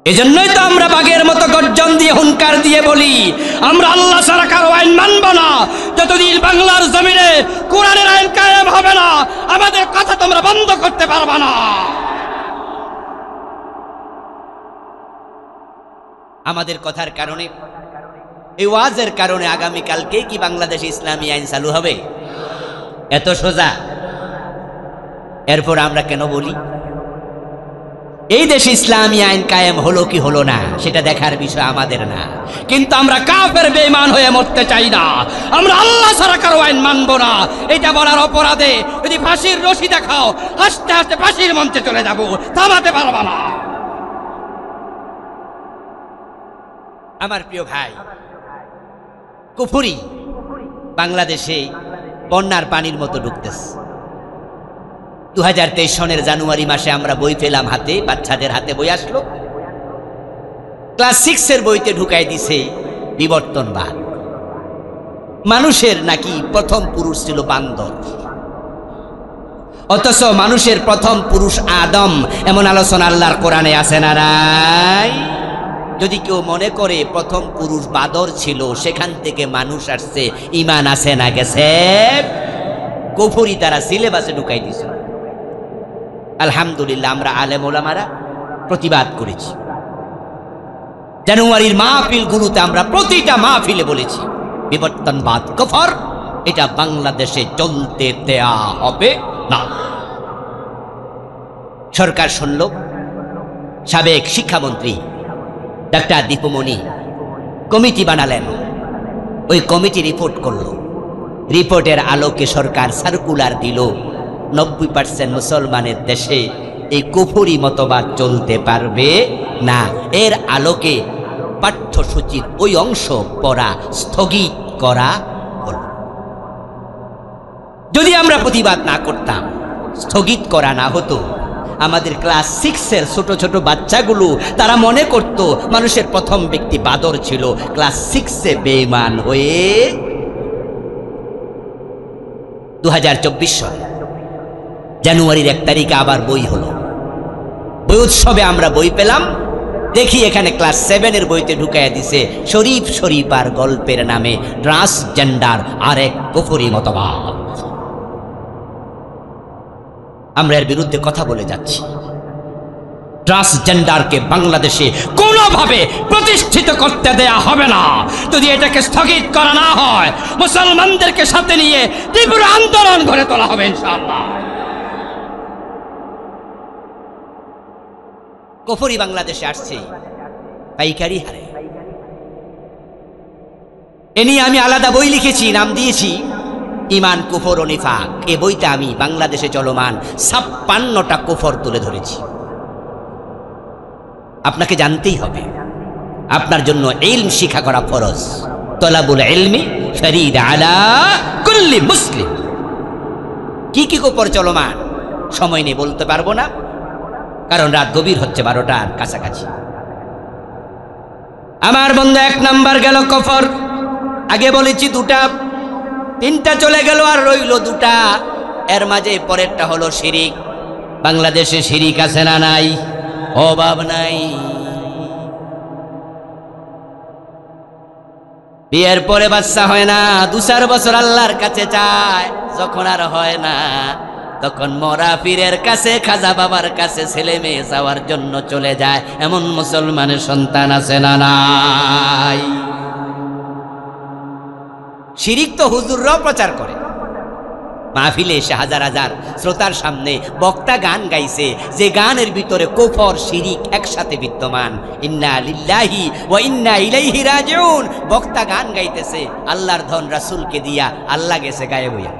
এজন্যই তো আমরা বাঘের মতো গর্জন দিয়ে হুঙ্কার দিয়ে বলি, আমরা আল্লাহ ছাড়া কারো আইন মানব না। যতদিন বাংলার জমিনে কোরআনের আইন কায়েম হবে না, আমাদের কথা তোমরা বন্ধ করতে পারবা না। আমাদের কথার কারণে, এই ওয়াজের কারণে আগামীকালকে কি বাংলাদেশে ইসলামী আইন চালু হবে? এত সোজা। এরপর আমরা কেন বলি এই দেশে ইসলামী আইন কায়েম হলো কি হলো না সেটা দেখার বিষয় আমাদের না, কিন্তু আমরা কাফের বেঈমান হয়ে মরতে চাই না। আমরা আল্লাহ ছাড়া কারো আইন মানব না, এটা বলার অপরাধে যদি ফাঁসির রশি দেখাও, হাসতে হাসতে ফাঁসির মঞ্চে চলে যাব, থামাতে পারবা না। আমার প্রিয় ভাই, কুফরি বাংলাদেশে বন্যার পানির মতো ঢুকতেছে। 2023 সনের জানুয়ারি মাসে আমরা বই পেলাম হাতে, বাচ্চাদের হাতে বই আসলো, ক্লাস 6 এর বইতে ঢুকাই দিছে বিবর্তনবাদ। মানুষের নাকি প্রথম পুরুষ ছিল বান্দর, অথচ মানুষের প্রথম পুরুষ আদম, এমন আলোচনা আল্লাহর কোরআনে আছে না নাই? যদি কেউ মনে করে প্রথম পুরুষ বাদর ছিল, সেখান থেকে মানুষ আসছে, ঈমান আছে না গেছে? কুফরি তারা সিলেবাসে ঢুকাই দিছে। আলহামদুলিল্লাহ আমরা আলেম ওলামারা প্রতিবাদ করেছি। জানুয়ারির মাহফিলগুলোতে আমরা প্রতিটা মাহফিলে বলেছি বিবর্তনবাদ কুফর, এটা বাংলাদেশে চলতে দেয়া হবে না। সরকার শুনল, সাবেক শিক্ষামন্ত্রী ডাক্তার দীপুমণি কমিটি বানালেন, ওই কমিটি রিপোর্ট করল। রিপোর্টের আলোকে সরকার সার্কুলার দিল 90% মুসলমানের দেশে এই কুফরি মতবাদ চলতে পারবে না। এর আলোকে পাঠ্যসূচির ওই অংশ পড়া স্থগিত করা হল। যদি আমরা প্রতিবাদ না করতাম, স্থগিত করা না হতো, আমাদের ক্লাস 6 এর ছোট ছোট বাচ্চাগুলো তারা মনে করত মানুষের প্রথম ব্যক্তি বাদর ছিল। ক্লাস 6 এ বেঈমান হয়ে 2024 সাল জানুয়ারির 1 তারিখে আবার বই হলো। বই উৎসবে আমরা বই পেলাম, দেখি এখানে ক্লাস 7 এর বইতে ঢুকাইয়া দিছে শরীফ শরীফার গল্পের নামে ট্রান্সজেন্ডার আরেক কুফরি মতবাদ। আমরা এর বিরুদ্ধে কথা বলে যাচ্ছি। ট্রান্সজেন্ডারকে বাংলাদেশে কোনোভাবে প্রতিষ্ঠিত করতে দেয়া হবে না। যদি এটাকে স্থগিত করা না হয়, মুসলমানদেরকে সাথে নিয়ে তীব্র আন্দোলন গড়ে তোলা হবে ইনশাআল্লাহ। কুফরি বাংলাদেশে আসছে পাইকারি হারে। এ নিয়ে আমি আলাদা বই লিখেছি, নাম দিয়েছি ঈমান কুফর ও নিফাক। এই বইতে আমি বাংলাদেশে চলমান 56টা কুফর তুলে ধরেছি। আপনাকে জানতেই হবে, আপনার জন্য ইলম শিক্ষা করা ফরজ। তলাবুল ইলমি ফরিদ আলা কুল্লি মুসলিম। কি কি কুফর চলমান সময় নেই, বলতে পারবো না, কারণ রাত গভীর হচ্ছে, 12টার কাছাকাছি। আমার বন্ধু 1 নাম্বার গেল কুফর। আগে বলেছি 2টা, 3টা চলে গেল আর রইল 2টা। এর মাঝে পরেরটা হলো শিরিক। বাংলাদেশে শিরিক আছে না নাই? অভাব নাই। বিয়ের পরে বাচ্চা হয় না, 2-4 বছর আল্লাহর কাছে চায়, যখন আর হয় না তখন মরা পীরের কাছে, খাজা বাবার কাছে ছেলে মেয়ে যাওয়ার জন্য চলে যায়। এমন মুসলমানের সন্তান আছে না নাই? শিরিক তো হুজুররাও প্রচার করে। মাহফিলে এসে হাজার হাজার শ্রোতার সামনে বক্তা গান গাইছে, যে গানের ভিতরে কুফর শিরিক একসাথে বিদ্যমান। ইন্না লিল্লাহি ওয়া ইন্না ইলাইহি রাজিউন। বক্তা গান গাইতেছে, আল্লাহর ধন রাসূলকে দিয়া, আল্লাহ গেছে গায়েব হইয়া।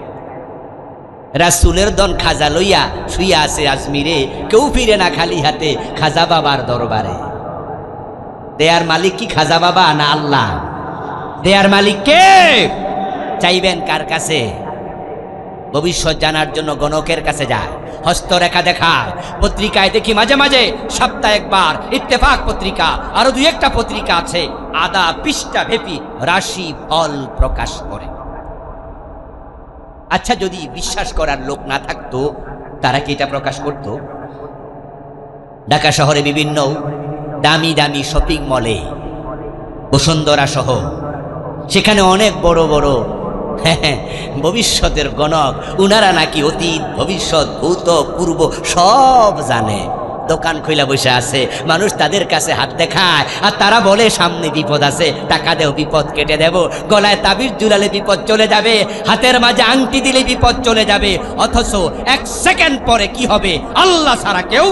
রাসূলের ধন খাজা লইয়া শুইয়া আছে আজমিরে, কেউ ফিরে না খালি হাতে খাজা বাবার দরবারে। দেয়ার মালিক কি খাজা বাবা না আল্লাহ? দেয়ার মালিক কে? চাইবেন কার কাছে? ভবিষ্যৎ জানার জন্য গণকের কাছে যায়, হস্তরেখা দেখায়। পত্রিকায় দেখি মাঝে মাঝে, সপ্তাহে একবার ইত্তেফাক পত্রিকা, আরো দুই একটা পত্রিকা আছে, আধা পৃষ্ঠা ব্যাপী রাশি ফল প্রকাশ করে। আচ্ছা, যদি বিশ্বাস করার লোক না থাকতো, তারা কি এটা প্রকাশ করত? ঢাকা শহরে বিভিন্ন দামি দামি শপিং মলে, বসুন্ধরা সহ, সেখানে অনেক বড় বড় ভবিষ্যতের গণক, উনারা নাকি অতীত ভবিষ্যৎ ভূত পূর্ব সব জানে। দোকান খুইলা বসে আছে, মানুষ তাদের কাছে হাত দেখায়, আর তারা বলে সামনে বিপদ আছে, টাকা দেও বিপদ কেটে দেব, গলায় তাবিজ ঝুলালে বিপদ চলে যাবে, হাতের মাঝে আংটি দিলে বিপদ চলে যাবে। অথচ এক সেকেন্ড পরে কি হবে আল্লাহ ছাড়া কেউ,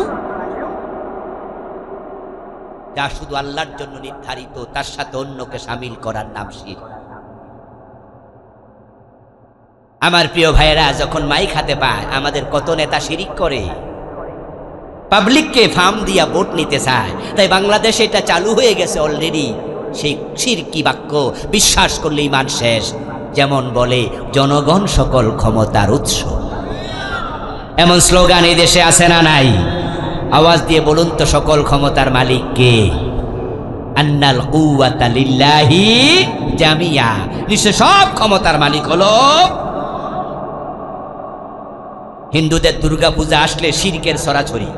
যা শুধু আল্লাহর জন্য নির্ধারিত, তার সাথে অন্যকে শামিল করার নাম শিরক। আমার প্রিয় ভাইয়েরা, যখন মাইক হাতে পায়, আমাদের কত নেতা শিরিক করে, পাবলিককে ফার্ম দিয়া ভোট নিতে চায়। তাই বাংলাদেশে এটা চালু হয়ে গেছে অলরেডি, সেই শিরকি বাক্য বিশ্বাস করলে ঈমান শেষ। যেমন বলে, জনগণ সকল ক্ষমতার উৎস। এমন স্লোগান এই দেশে আছে না নাই? আওয়াজ দিয়ে বলুন তো, সকল ক্ষমতার মালিক কে? আন্নাল কুওয়াতা লিল্লাহি জামিয়া। নিশ্চয় সব ক্ষমতার মালিক হলো। হিন্দুদের দুর্গা পূজা আসলে শিরকের ছড়াছড়ি,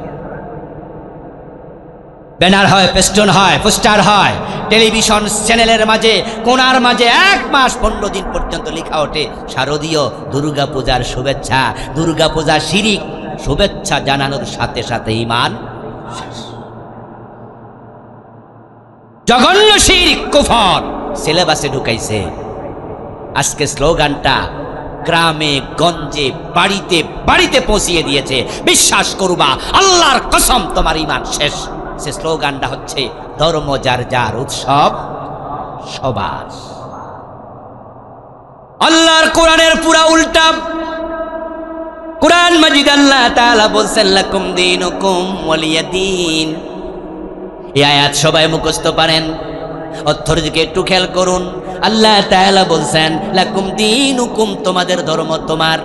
ব্যানার হয়, পেস্টন হয়, পোস্টার হয়, টেলিভিশন চ্যানেলের মাঝে কোনার মাঝে 1 মাস 15 দিন পর্যন্ত লেখা ওঠে শারদীয় দুর্গা পূজার শুভেচ্ছা। দুর্গা পূজা শিরিক, শুভেচ্ছা জানানোর সাথে সাথে ঈমান শেষ। জঘন্য শিরক, কুফর সিলেবাসে ঢুকাইছে। আজকে স্লোগানটা গ্রামে গঞ্জে বাড়িতে বাড়িতে পৌঁছিয়ে দিয়েছে, বিশ্বাস করবা আল্লাহর কসম তোমার ঈমান শেষ। সে স্লোগানটা হচ্ছে, ধর্ম যার যার, উৎসব সবার। আল্লাহর কোরআনের পুরা উল্টা। কোরআন মাজিদ আল্লাহ তাআলা বলছেন, লাকুম দীনুকুম ওয়ালিয়া দীন। এই আয়াত সবাই মুখস্থ পারেন, অর্থের দিকে একটু খেয়াল করুন। আল্লাহ তাআলা বলছেন, লাকুম দীনুকুম, তোমাদের ধর্ম তোমার,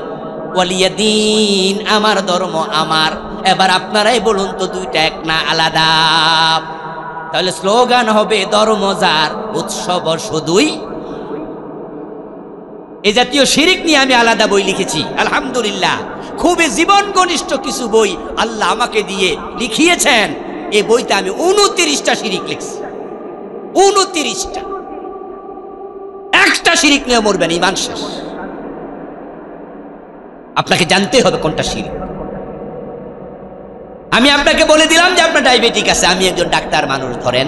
ওয়ালিয়া দীন, আমার ধর্ম আমার। এবার আপনারাই বলুন তো, দুইটা এক না আলাদা? তাহলে স্লোগান হবে, ধর্ম যার, উৎসব শুধুই। এই জাতীয় শিরিক নিয়ে আমি আলাদা বই লিখেছি, আলহামদুলিল্লাহ। খুবই জীবন ঘনিষ্ঠ কিছু বই আল্লাহ আমাকে দিয়ে লিখিয়েছেন। এই বইতে আমি 29টা শিরিক লিখছি, 29টা। একটা শিরিক নিয়ে মরবেন, ঈমান শেষ। আপনাকে জানতে হবে কোনটা শিরিক। আমি আপনাকে বলে দিলাম যে আপনার ডায়াবেটিক আছে, আমি একজন ডাক্তার মানুষ, ধরেন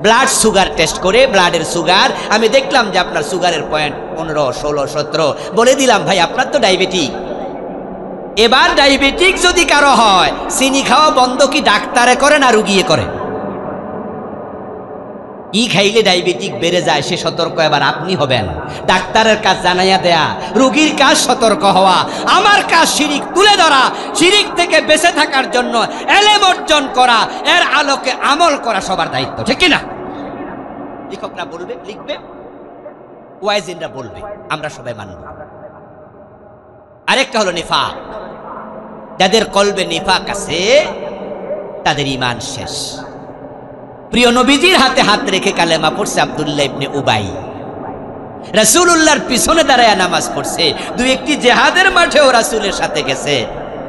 ব্লাড সুগার টেস্ট করে, ব্লাডের সুগার আমি দেখলাম যে আপনার সুগারের পয়েন্ট 15, 16, 17, বলে দিলাম ভাই আপনার তো ডায়াবেটিক। এবার ডায়াবেটিক যদি কারো হয়, চিনি খাওয়া বন্ধ কি ডাক্তারে করে না রুগিয়ে করে? ই খাইলে ডায়াবেটিক বেড়ে যায়, সে সতর্ক এবার আপনি হবেন। ডাক্তারের কাজ জানাইয়া দেয়া, রোগীর কাজ সতর্ক হওয়া, আমার কাজ শিরিক তুলে ধরা, শিরিক থেকে বেঁচে থাকার জন্য এলেম অর্জন করা, এর আলোকে আমল করা সবার দায়িত্ব, ঠিক কিনা? লেখকরা বলবে, লিখবে, ওয়াইজিনরা বলবে, আমরা সবাই মানব। আরেকটা হলো নিফাক। যাদের কলবে নিফাক আছে, তাদের ঈমান শেষ। প্রিয় নবীজির হাতে হাত রেখে কালেমা পড়ছে আব্দুল্লাহ ইবনে উবাই, রাসূলুল্লাহর পিছনে দাঁড়ায় নামাজ পড়ছে, দুই একটি জিহাদের মাঠেও রাসূলের সাথে গেছে।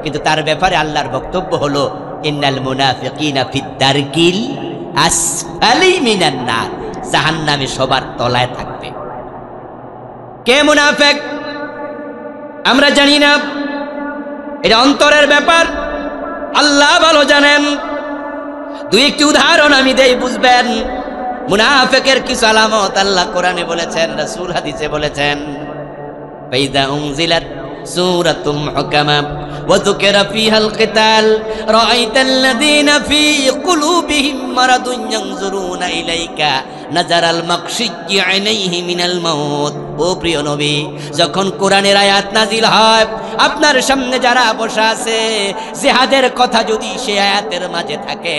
কিন্তু তার ব্যাপারে আল্লাহর বক্তব্য হলো, ইন্নাল মুনাফিকিনা ফিদ দারকিল আসফালি মিনান নার, জাহান্নামে সবার তলায় থাকবে। কে মুনাফিক আমরা জানি না, এটা অন্তরের ব্যাপার, আল্লাহ ভালো জানেন। দুই একটি উদাহরণ আমি দেই, বুঝবেন। মুনাফিকের কিছু আলামত আল্লাহ কোরআনে বলেছেন, রাসূল হাদিসে বলেছেন। ফাইদা উনজিলাত সূরাতুম হুকামা وذكر فيها القتال رأيت الذين في قلوبهم مرض ينظرون إليك نظر المغشي عليه من الموت ও প্রিয় নবী যখন কোরআনের আয়াত নাজিল হয় আপনার সামনে যারা বসে আছে জিহাদের কথা যদি সে আয়াতের মাঝে থাকে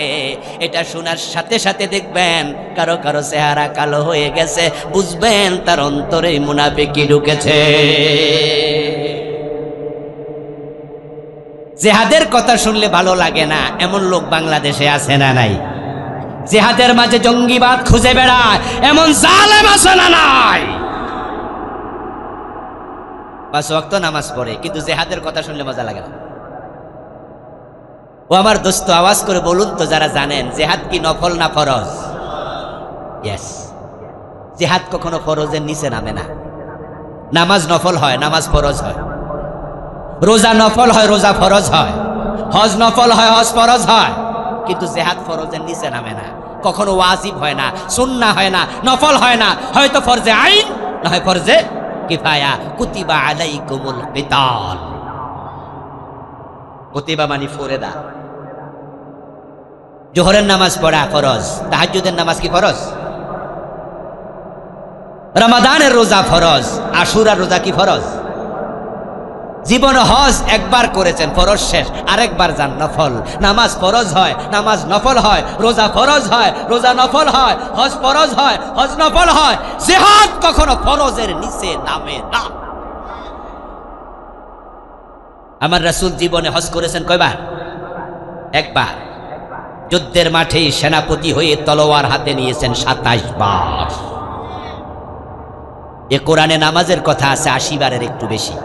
এটা শোনার সাথে সাথে দেখবেন কারো কারো চেহারা কালো হয়ে গেছে বুঝবেন তার অন্তরে মুনাফিকি ঢুকেছে জিহাদের কথা শুনলে ভালো লাগে না এমন লোক বাংলাদেশে আছে না নাই জিহাদের মাঝে জঙ্গিবাদ খুঁজে বেড়ায় এমন জালেম আছে না নাই 5 ওয়াক্ত নামাজ পড়ে কিন্তু জিহাদের কথা শুনলে মজা লাগে না ও আমার দোস্ত আওয়াজ করে বলুন তো যারা জানেন জিহাদ কি নফল না ফরজ ইয়েস জিহাদ কখনো ফরজের নিচে নামে না নামাজ নফল হয় নামাজ ফরজ হয় রোজা নফল হয় রোজা ফরজ হয় হজ নফল হয় হজ ফরজ হয় কিন্তু জিহাদ ফরজের নিচে নামে না কখনো ওয়াজিব হয় না সুন্নাহ হয় না নফল হয় না হয়তো ফরজে আইন না হয় ফরজে কিফায়া কুতিবা আলাইকুমুল কিতাল কুতিবা মানে ফরদা জোহরের নামাজ পড়া ফরজ তাহাজ্জুদের নামাজ কি ফরজ রমাদানের রোজা ফরজ আশুরার রোজা কি ফরজ জীবনে হজ একবার করেছেন ফরজ শেষ আরেকবার যান নফল নামাজ ফরজ হয় নামাজ নফল হয় রোজা ফরজ হয় রোজা নফল হয় হজ ফরজ হয় হজ নফল হয় জিহাদ কখনো ফরজের নিচে নামে না আমার রাসূল জীবনে হজ করেছেন কয়বার একবার যুদ্ধের মাঠে সেনাপতি হয়ে তলোয়ার হাতে নিয়েছেন 27 বার এ কোরআনে নামাজের কথা আছে 80 বারের একটু বেশি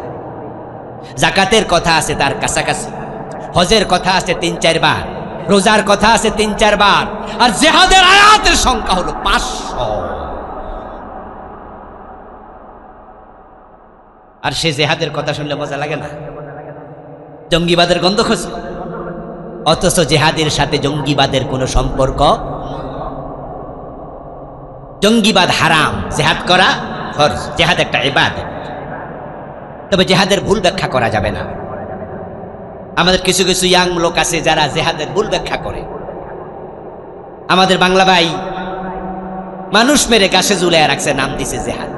জাকাতের কথা আছে তার কাছাকাছি হজের কথা আছে 3-4 বার রোজার কথা আছে 3-4 বার আর জিহাদের আয়াতের সংখ্যা হলো 500 আর সে জিহাদের কথা শুনলে মজা লাগে না জঙ্গিবাদের গন্ধ খোঁজে অথচ জিহাদের সাথে জঙ্গিবাদের কোনো সম্পর্ক জঙ্গিবাদ হারাম জিহাদ করা ফরজ জিহাদ একটা ইবাদত তবে জিহাদের ভুল ব্যাখ্যা করা যাবে না আমাদের কিছু কিছু ইয়াং লোক আছে যারা জিহাদের ভুল ব্যাখ্যা করে আমাদের বাংলা ভাই মানুষ মেরে গাছে ঝুলাইয়া রাখছে নাম দিছে জিহাদ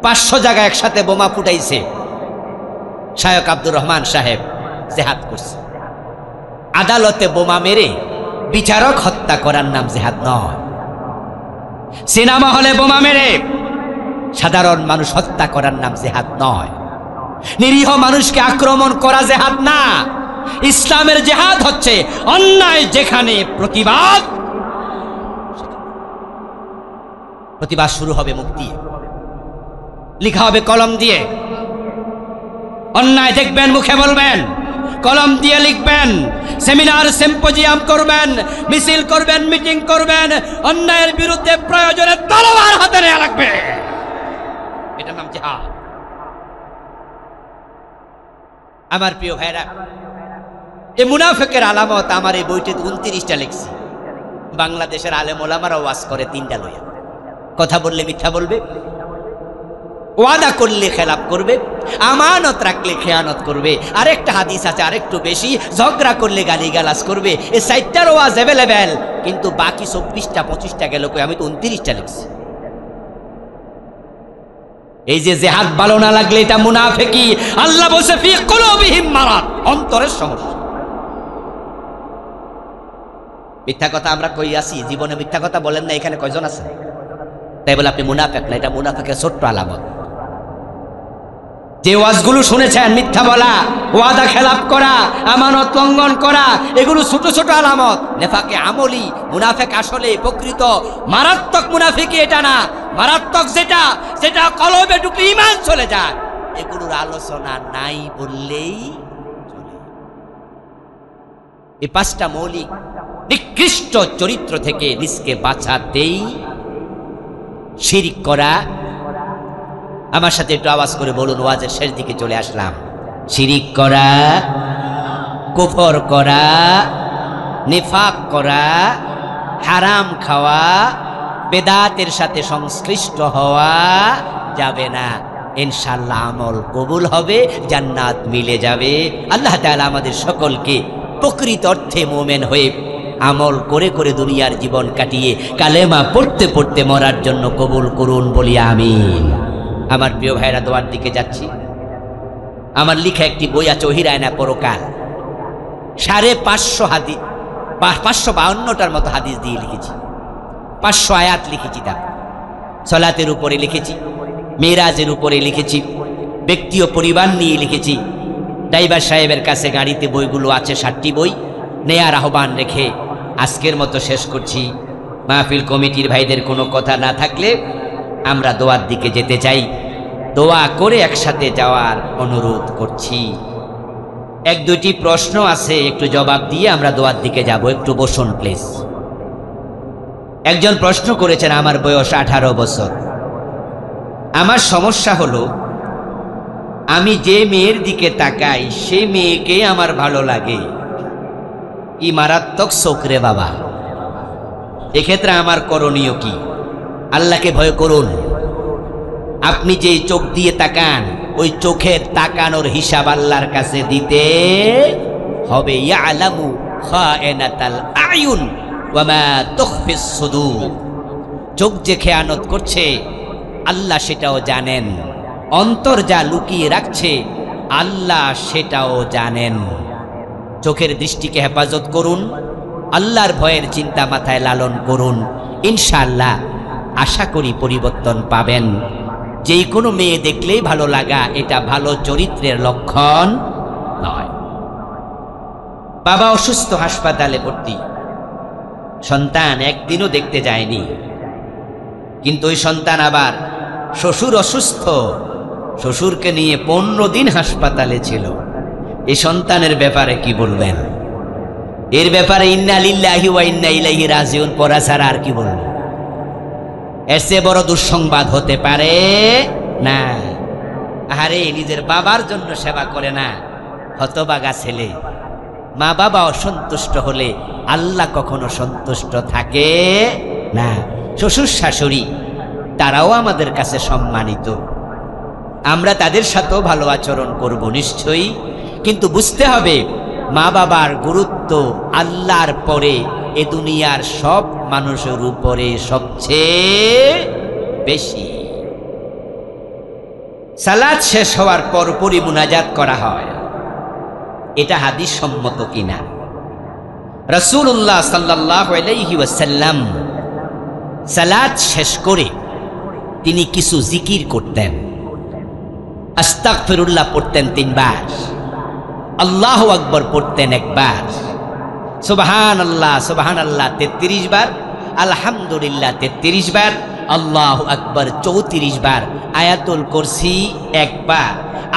500 জায়গায় একসাথে বোমা ফুটাইছে শায়ক আব্দুর রহমান সাহেব জিহাদ করছে আদালতে বোমা মেরে বিচারক হত্যা করার নাম জিহাদ নয় সিনেমা হলে বোমা মেরে সাধারণ মানুষ হত্যা করার নাম জিহাদ নয় নিরীহ মানুষকে আক্রমণ করা জিহাদ না ইসলামের জিহাদ হচ্ছে অন্যায় যেখানে প্রতিবাদ শুরু হবে মুখ দিয়ে লেখা হবে কলম দিয়ে অন্যায় দেখবেন মুখে বলবেন কলম দিয়ে লিখবেন সেমিনার সিম্পোজিয়াম করবেন মিছিল করবেন মিটিং করবেন অন্যায়ের বিরুদ্ধে প্রয়োজনে তলোয়ার হাতে নেওয়া লাগবে এটার নাম জিহাদ আমার প্রিয় ভাইরা এই মুনাফিকের আলামত আমার এই বইতে 29টা লিখছি বাংলাদেশের আলেম ওলামারা ওয়াজ করে 3টা লইয়া কথা বললে মিথ্যা বলবে ওয়াদা করলে খেলাপ করবে আমানত রাখলে খেয়ানত করবে আরেকটা হাদিস আছে আরেকটু বেশি ঝগড়া করলে গালিগালাজ করবে এই 4টার ওয়াজ অ্যাভেলেবেল কিন্তু বাকি 24টা 25টা গেল কই আমি তো 29টা লিখছি এই যে জিহাদ ভালো না লাগলে এটা মুনাফিকি আল্লাহ বলছে ফি কুলুবিহিম মারাদ অন্তরের সমস্যা মিথ্যা কথা আমরা কই আসি জীবনে মিথ্যা কথা বলেন না এখানে কয়জন আছে তাই বলে আপনি মুনাফিক না এটা মুনাফিকের ছোট্ট আলামত যে ওয়াজগুলো শুনেছেন মিথ্যা বলা ওয়াদা খেলাপ করা আমানত লঙ্ঘন করা এগুলো ছোট ছোট আলামত নেফাকে আমলি মুনাফিক আসলে প্রকৃত মারাত্মক মুনাফিকি এটা না মারাত্মক যেটা যেটা কলবে ঢুকলে ঈমান চলে যায় এগুলোর আলোচনা নাই বললেই চলে এই 5টা মৌলিক নিকৃষ্ট চরিত্র থেকে নিজকে বাঁচাতেই শিরক করা আমার সাথে একটু আওয়াজ করে বলুন ওয়াজের শেষ দিকে চলে আসলাম শিরক করা কুফর করা নিফাক করা হারাম খাওয়া বেদাতের সাথে সংশ্লিষ্ট হওয়া যাবে না ইনশাআল্লাহ আমল কবুল হবে, জান্নাত মিলে যাবে। আল্লাহ তাআলা আমাদের সকলকে প্রকৃত অর্থে মুমিন হয়ে আমল করে করে দুনিয়ার জীবন কাটিয়ে কালেমা পড়তে পড়তে মরার জন্য কবুল করুন, বলি আমিন। আমার প্রিয় ভাইরা, দোয়ার দিকে যাচ্ছি। আমার লিখা একটি বই আছে, ওহিরায়না পরকাল। 550 হাদিস, 552টার মতো হাদিস দিয়ে লিখেছি, 500 আয়াত লিখেছি। তার সালাতের উপরে লিখেছি, মেরাজের উপরে লিখেছি, ব্যক্তি ও পরিবার নিয়ে লিখেছি। ড্রাইভার সাহেবের কাছে গাড়িতে বইগুলো আছে, 7টি বই নেয়ার আহ্বান রেখে আজকের মতো শেষ করছি। মাহফিল কমিটির ভাইদের কোনো কথা না থাকলে আমরা দোয়ার দিকে যেতে চাই। দোয়া করে একসাথে যাওয়ার অনুরোধ করছি। 1-2টি প্রশ্ন আছে, একটু জবাব দিয়ে আমরা দোয়ার দিকে যাব। একটু বসুন প্লিজ। একজন প্রশ্ন করেছেন, আমার বয়স 18 বছর। আমার সমস্যা হলো, আমি যে মেয়ের দিকে তাকাই সে মেয়েকে আমার ভালো লাগে। কি মারাত্মক শোক রে বাবা! এক্ষেত্রে আমার করণীয় কি? আল্লাহকে ভয় করুন। আপনি যে চোখ দিয়ে তাকান, ওই চোখের তাকানোর হিসাব আল্লাহর কাছে দিতে হবে। ইয়ালামু খায়নাতাল আয়ুন ওয়া মা তুখফিস সুদূর। চোখ যে খেয়ানত করছে আল্লাহ সেটাও জানেন, অন্তর যা লুকিয়ে রাখছে আল্লাহ সেটাও জানেন। চোখের দৃষ্টিকে হেফাজত করুন, আল্লাহর ভয়ের চিন্তা মাথায় লালন করুন। ইনশাআল্লাহ আশা করি পরিবর্তন পাবেন। যেই কোনো মেয়ে দেখলেই ভালো লাগা, এটা ভালো চরিত্রের লক্ষণ নয়। বাবা অসুস্থ, হাসপাতালে ভর্তি। সন্তান একদিনও দেখতে যায়নি, কিন্তু ওই সন্তান আবার শ্বশুর অসুস্থ, শ্বশুরকে নিয়ে 15 দিন হাসপাতালে ছিল। এই সন্তানের ব্যাপারে কি বলবেন? এর ব্যাপারে ইন্না লিল্লাহি ওয়া ইন্না ইলাইহি রাজিউন পড়া ছাড়া আর কি বলবো? এর চেয়ে বড় দুঃসংবাদ হতে পারে না। আরে নিজের বাবার জন্য সেবা করে না, হতবাগা ছেলে। মা বাবা অসন্তুষ্ট হলে আল্লাহ কখনো সন্তুষ্ট থাকে না। শ্বশুর শাশুড়ি তারাও আমাদের কাছে সম্মানিত, আমরা তাদের সাথেও ভালো আচরণ করব নিশ্চয়ই, কিন্তু বুঝতে হবে মা বাবার গুরুত্ব আল্লাহর পরে এ দুনিয়ার সব মানুষের উপরে সবচেয়ে বেশি। সালাত শেষ হওয়ার পরপরই মুনাজাত করা হয়, এটা হাদিস সম্মত কিনা? রাসূলুল্লাহ সাল্লাল্লাহু আলাইহি ওয়াসাল্লাম সালাত শেষ করে তিনি কিছু জিকির করতেন। আস্তাগফিরুল্লাহ পড়তেন 3 বার, আল্লাহু আকবার পড়তেন 1 বার, সুবহানাল্লাহ সুবহানাল্লাহ 33 বার, আলহামদুলিল্লাহ 33 বার, আল্লাহু আকবার 34 বার, আয়াতুল কুরসি 1 বার।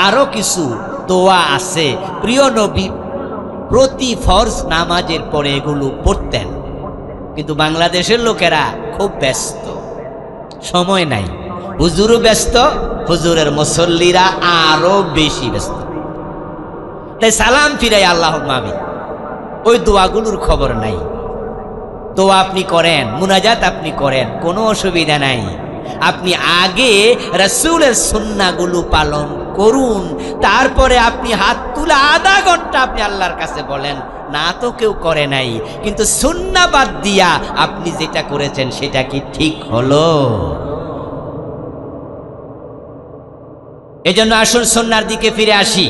আরো কিছু দোয়া আছে, প্রিয় নবী প্রতি ফরজ নামাজের পরে এগুলো পড়তেন। কিন্তু বাংলাদেশের লোকেরা খুব ব্যস্ত, সময় নাই। হুজুরও ব্যস্ত, হুজুরের মুসল্লিরা আরো বেশি ব্যস্ত। তাই সালাম ফিরাই আল্লাহুম্মা আমিন, ওই দোয়াগুলোর খবর নাই। দোয়া আপনি করেন, মুনাজাত আপনি করেন, কোনো অসুবিধা নাই। আপনি আগে রাসূলের সুন্নাহগুলো পালন করুন, তারপরে আপনি হাত তুলে আধা ঘন্টা আপনি আল্লাহর কাছে বলেন। না তো কেউ করে নাই, কিন্তু সুন্নাহ বাদ দিয়া আপনি যেটা করেছেন সেটা কি ঠিক হলো? এজন্য আসুন সুন্নাহর দিকে ফিরে আসি।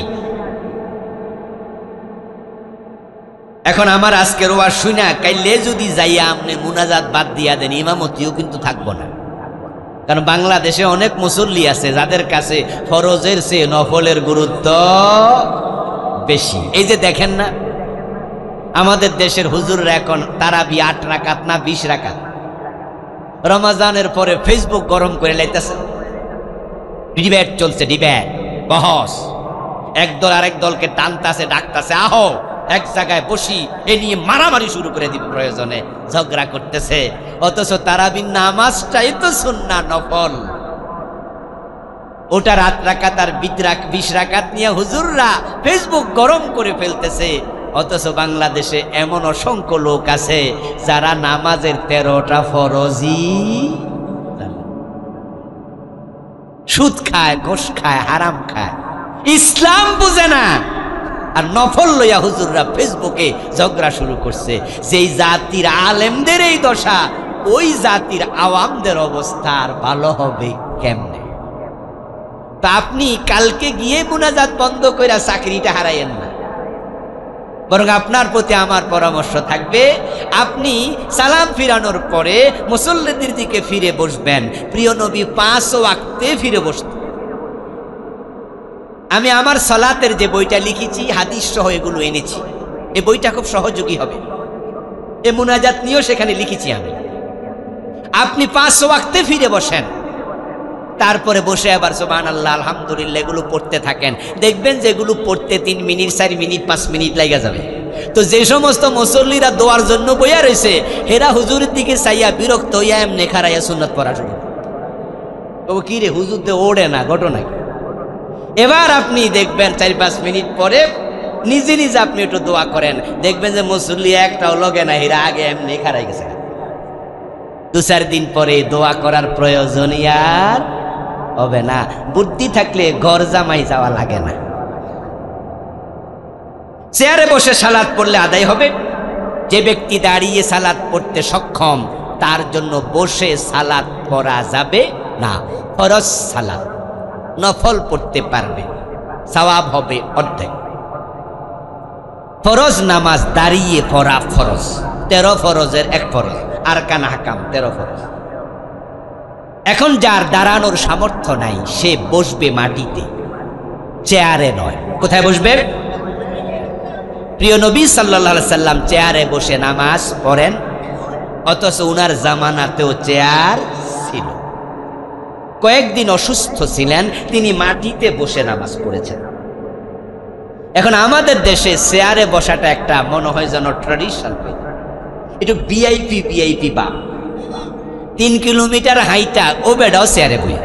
এখন আমার আজকের ওয়াজ শুনা কাইলে যদি যাইয়া আপনি মুনাজাত বাদ দিয়া দেন, ইমামতিও কিন্তু থাকবো না। কারণ বাংলাদেশে অনেক মুসল্লি আছে যাদের কাছে ফরজের চেয়ে নফলের গুরুত্ব বেশি। এই যে দেখেন না, আমাদের দেশের হুজুররা এখন তারাবি 8 রাকাত না 20 রাকাত। রমজানের পরে ফেসবুক গরম করে লাইতেছে, ডিবেট চলছে, ডিবেট বহস, একদল আরেক দলকে টানতাছে, ডাকতাছে, আহো এক জায়গায় বসি, এ নিয়ে মারামারি শুরু করে দিব, প্রয়োজনে ঝগড়া করতেছে। অথচ তারাবির নামাজটাই তো সুন্নাহ নফল, ওটা 8 রাকাত আর 20 রাকাত নিয়ে হুজুররা ফেসবুক গরম করে ফেলতেছে। অথচ বাংলাদেশে এমন অসংখ্য লোক আছে যারা নামাজের 13টা ফরজই সুদ খায়, ঘুষ খায়, হারাম খায়, ইসলাম বুঝে না। আর নফল লইয়া হুজুররা ফেসবুকে ঝগড়া শুরু করছে। যেই জাতির আলেমদের এই দশা, ওই জাতির আওয়ামদের অবস্থা আর ভালো হবে কেমনে? তা আপনি কালকে গিয়ে মুনাজাত বন্ধ কইরা চাকরিটা হারাইয়েন না, বরং আপনার প্রতি আমার পরামর্শ থাকবে, আপনি সালাম ফিরানোর পরে মুসল্লিদের দিকে ফিরে বসবেন। প্রিয় নবী 5 ওয়াক্তে ফিরে বসতেন। আমি আমার সালাতের যে বইটা লিখেছি, হাদিস সহ এগুলো এনেছি, এই বইটা খুব সহযোগী হবে। এই মুনাজাত নিয়েও সেখানে লিখেছি আমি। আপনি 5 ওয়াক্তে ফিরে বসেন, তারপরে বসে আবার সুবহানাল্লাহ, আলহামদুলিল্লাহ এগুলো পড়তে থাকেন। দেখবেন যেগুলো পড়তে 3 মিনিট, 4 মিনিট, 5 মিনিট লাগা যাবে। তো যে সমস্ত মুসল্লিরা দোয়ার জন্য বইয়া রয়েছে, হেরা হুজুরের দিকে চাইয়া বিরক্ত হইয়া এমনি খারাইয়া সুন্নাত পড়া শুরু। ও কি রে, হুজুর তো ওড়ে না, ঘটনা কি? এবার আপনি দেখবেন 4-5 মিনিট পরে নিজে নিজে আপনি একটু দোয়া করেন, দেখবেন যে মুসল্লি একটাও লগে না, হেরা আগে এমনি খারাই গেছে। 2-4 দিন পরে দোয়া করার প্রয়োজন আর হবে না। বুদ্ধি থাকলে ঘর জামাই যাওয়া লাগে না। চেয়ারে বসে সালাত পড়লে আদায় হবে। যে ব্যক্তি দাঁড়িয়ে সালাত পড়তে সক্ষম, তার জন্য বসে সালাত পড়া যাবে না। ফরজ সালাত, নফল পড়তে পারবে, সওয়াব হবে অর্ধেক। ফরজ নামাজ দাঁড়িয়ে পড়া ফরজ, 13 ফরজের 1 ফরজ, আরকান হাকাম 13 ফরজ। এখন যার দাঁড়ানোর সামর্থ্য নাই, সে বসবে মাটিতে, চেয়ারে নয়। কোথায় বসবে? প্রিয় নবী সাল্লাল্লাহু আলাইহি সাল্লাম চেয়ারে বসে নামাজ পড়েন, অথচ উনার জামানাতেও চেয়ার ছিল। কয়েকদিন অসুস্থ ছিলেন, তিনি মাটিতে বসে নামাজ পড়েছেন। এখন আমাদের দেশে চেয়ারে বসাটা একটা মনে হয় যেন ট্র্যাডিশন, একটু ভিআইপি বা 3 কিলোমিটার হাইটা ও বেড়াও চেয়ারে বই,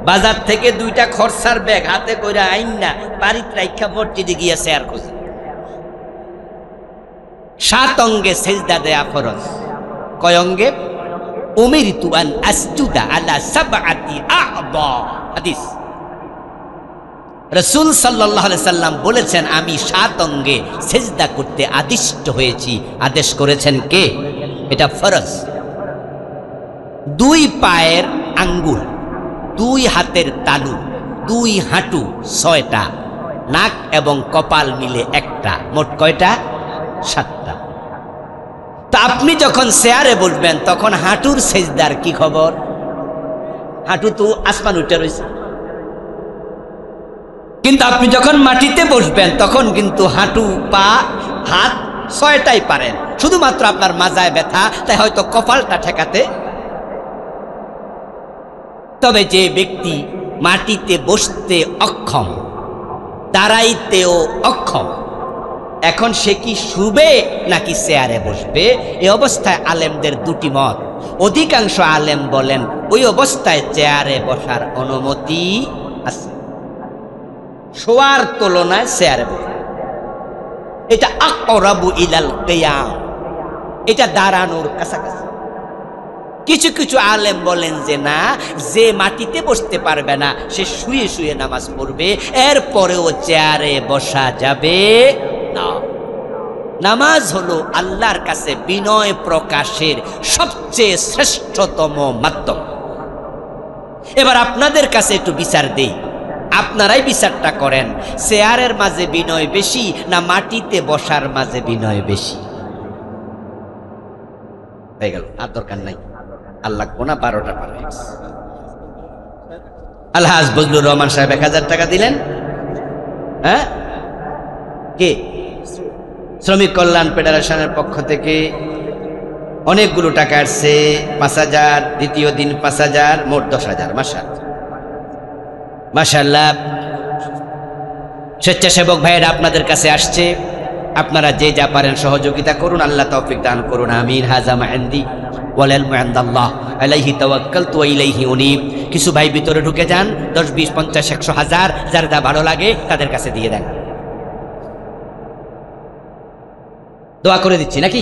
বাজার থেকে 2টা খরচার ব্যাগ হাতে কইরা আইন না, বাড়িতে রাইখা মসজিদে গিয়া চেয়ার খুঁজে। 7 অঙ্গে সেজদা দেয়া ফরজ। কয় অঙ্গে? উমিরতু আন আসজুদা আলা 7 আ'দা। হাদিস। রাসূল সাল্লাল্লাহু আলাইহি সাল্লাম বলেছেন, আমি 7 অঙ্গে সেজদা করতে আদিষ্ট হয়েছি। আদেশ করেছেন কে? এটা ফরজ। 2 পায়ের আঙ্গুল, 2 হাতের তালু, 2 হাঁটু 6টা, নাক এবং কপাল মিলে 1টা, মোট কয়টা? 7টা। তা আপনি যখন চেয়ারে বসবেন তখন হাঁটুর সেজদার কি খবর? হাঁটু তো আসমান উঠে রয়েছে। কিন্তু আপনি যখন মাটিতে বসবেন তখন কিন্তু হাঁটু, পা, হাত 6টাই পারেন, শুধুমাত্র আপনার মাজায় ব্যথা, তাই হয়তো কপালটা ঠেকাতে। তবে যে ব্যক্তি মাটিতে বসতে অক্ষম, দাঁড়াইতেও অক্ষম, এখন সে কি শুবে নাকি চেয়ারে বসবে? এই অবস্থায় আলেমদের 2টি মত। অধিকাংশ আলেম বলেন ওই অবস্থায় চেয়ারে বসার অনুমতি আছে, শোয়ার তুলনায় চেয়ারে বসা এটা আকরাবু ইলাল কিয়াম, এটা দাঁড়ানোর কাছাকাছি। কিছু কিছু আলেম বলেন যে না, যে মাটিতে বসতে পারবে না সে শুয়ে শুয়ে নামাজ পড়বে, এরপরেও চেয়ারে বসা যাবে না। নামাজ হলো আল্লাহর কাছে বিনয় প্রকাশের সবচেয়ে শ্রেষ্ঠতম মাধ্যম। এবার আপনাদের কাছে একটু বিচার দেই, আপনারাই বিচারটা করেন, চেয়ারের মাঝে বিনয় বেশি না মাটিতে বসার মাঝে বিনয় বেশি? হয়ে গেল, আর দরকার নাই, আল্লাহ কোনা 12টা পার হয়ে গেছে। আলহাজ বজলুর রহমান সাহেব 1000 টাকা দিলেন। হ্যাঁ, কে? শ্রমিক কল্যাণ ফেডারেশনের পক্ষ থেকে অনেকগুলো টাকা আসছে। 5000, দ্বিতীয় দিন 5000, মোট 10,000। মাশাআল্লাহ। স্বেচ্ছাসেবক ভাইয়েরা আপনাদের কাছে আসছে, আপনারা যে যা পারেন সহযোগিতা করুন, আল্লাহ তৌফিক দান করুন। আমিন। হাযা মা ইনদি ওয়াল ইলমু ইনদাল্লাহ আলাইহি তাওয়াক্কালতু ওয়া ইলাইহি উনীব। কিছু ভাই ভিতরে ঢুকে যান, 10, 20, 50, 100, 1000, যার যা ভালো লাগে তাদের কাছে দিয়ে দেন। দোয়া করে দিচ্ছি নাকি?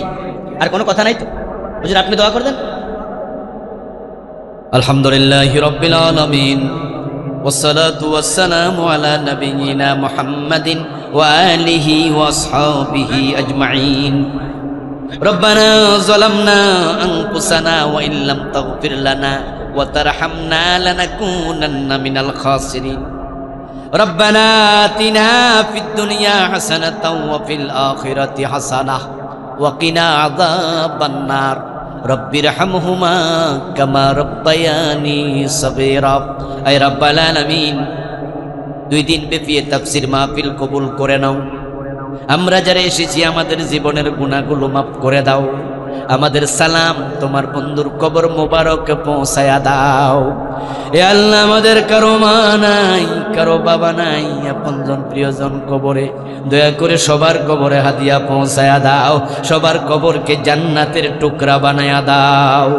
আর কোনো কথা নাই তো? হুজুর আপনি দোয়া করে দেন। আলহামদুলিল্লাহি রাব্বিল আলামিন। والصلاة والسلام على نبينا محمد وآله وأصحابه أجمعين ربنا ظلمنا أنفسنا وإن لم تغفر لنا وترحمنا لنكونن من الخاسرين ربنا آتنا في الدنيا حسنة وفي الآخرة حسنة وقنا عذاب النار رب ارحمهما كما ربياني صغيرا اي رب العالمين দুই দিন ব্যাপী তাফসীর মাহফিল কবুল করে নাও আমরা যারা এসেছি আমাদের জীবনের গুনাহগুলো মাফ করে দাও আমাদের সালাম তোমার বন্ধুর কবর মোবারকে পৌঁছায়া দাও এ আল্লাহ আমাদের কারো মা নাই কারো বাবা নাই আপনজন প্রিয়জন কবরে দয়া করে সবার কবরে হাদিয়া পৌঁছায়া দাও সবার কবরকে জান্নাতের টুকরা বানায়া দাও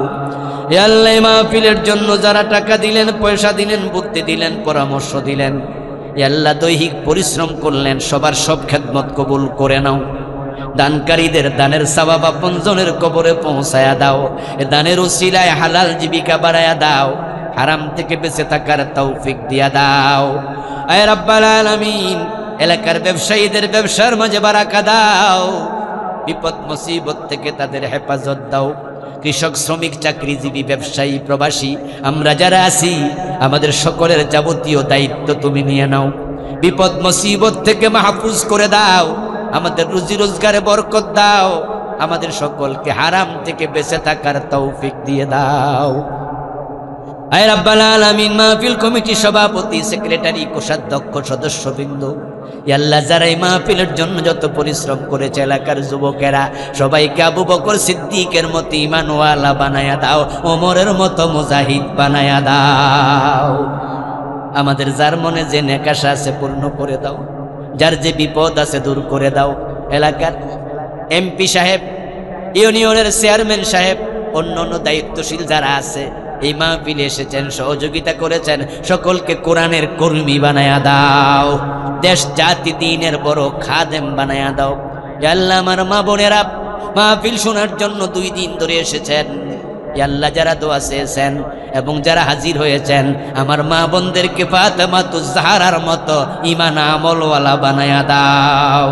এ আল্লাহ মাহফিলের জন্য যারা টাকা দিলেন পয়সা দিলেন বুদ্ধি দিলেন পরামর্শ দিলেন এ আল্লাহ দৈহিক পরিশ্রম করলেন সবার সব খেদমত কবুল করে নাও দানকারীদের দানের সওয়াব আপনজনের কবরে পৌঁছায়া দাও এ দানের উসিলায় হালাল জীবিকা বাড়ায়া দাও হারাম থেকে বেঁচে থাকার তৌফিক দিয়া দাও আয় রাব্বাল আলামিন এলাকার ব্যবসায়ীদের ব্যবসার মাঝে বারাকা দাও বিপদ মুসিবত থেকে তাদের হেফাজত দাও কৃষক শ্রমিক চাকরিজীবী ব্যবসায়ী প্রবাসী আমরা যারা আছি আমাদের সকলের যাবতীয় দায়িত্ব তুমি নিয়ে নাও বিপদ মুসিবত থেকে মাহফুজ করে দাও আমাদের রুজি রোজগারে বরকত দাও আমাদের সকলকে হারাম থেকে বেঁচে থাকার তৌফিক দিয়ে দাও আয় রাব্বাল আলামিন মাহফিল কমিটি সভাপতি সেক্রেটারি কোষাধ্যক্ষ সদস্যবৃন্দ ইয়া আল্লাহ যারা এই মাহফিলের জন্য যত পরিশ্রম করেছে এলাকার যুবকেরা সবাইকে আবু বকর সিদ্দিকের মতো ঈমানওয়ালা বানায়া দাও ওমরের মতো মুজাহিদ বানায়া দাও আমাদের যার মনে যে নেকাশা আছে পূর্ণ করে দাও যার যে বিপদ আছে দূর করে দাও এলাকার এমপি সাহেব ইউনিয়নের চেয়ারম্যান সাহেব অন্যান্য দায়িত্বশীল যারা আছে এই মাহফিলে এসেছেন সহযোগিতা করেছেন সকলকে কোরআনের কর্মী বানায়া দাও দেশ জাতি দ্বীনের বড় খাদেম বানায়া দাও ইয়া আল্লাহ আমার মা বোনেরা মাহফিল শোনার জন্য 2 দিন ধরে এসেছেন ইয়া আল্লাহ যারা দোয়া চেয়েছেন এবং যারা হাজির হয়েছেন আমার মা বোনদেরকে ফাতেমাতুজ জাহরার মতো ঈমান আমলওয়ালা বানায়া দাও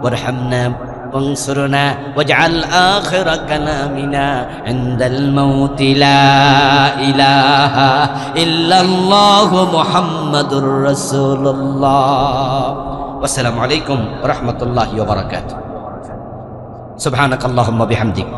ওয়ারহামনা وانصرنا واجعل آخر كلامنا عند الموت لا إله إلا الله محمد رسول الله والسلام عليكم ورحمة الله وبركاته سبحانك اللهم وبحمدك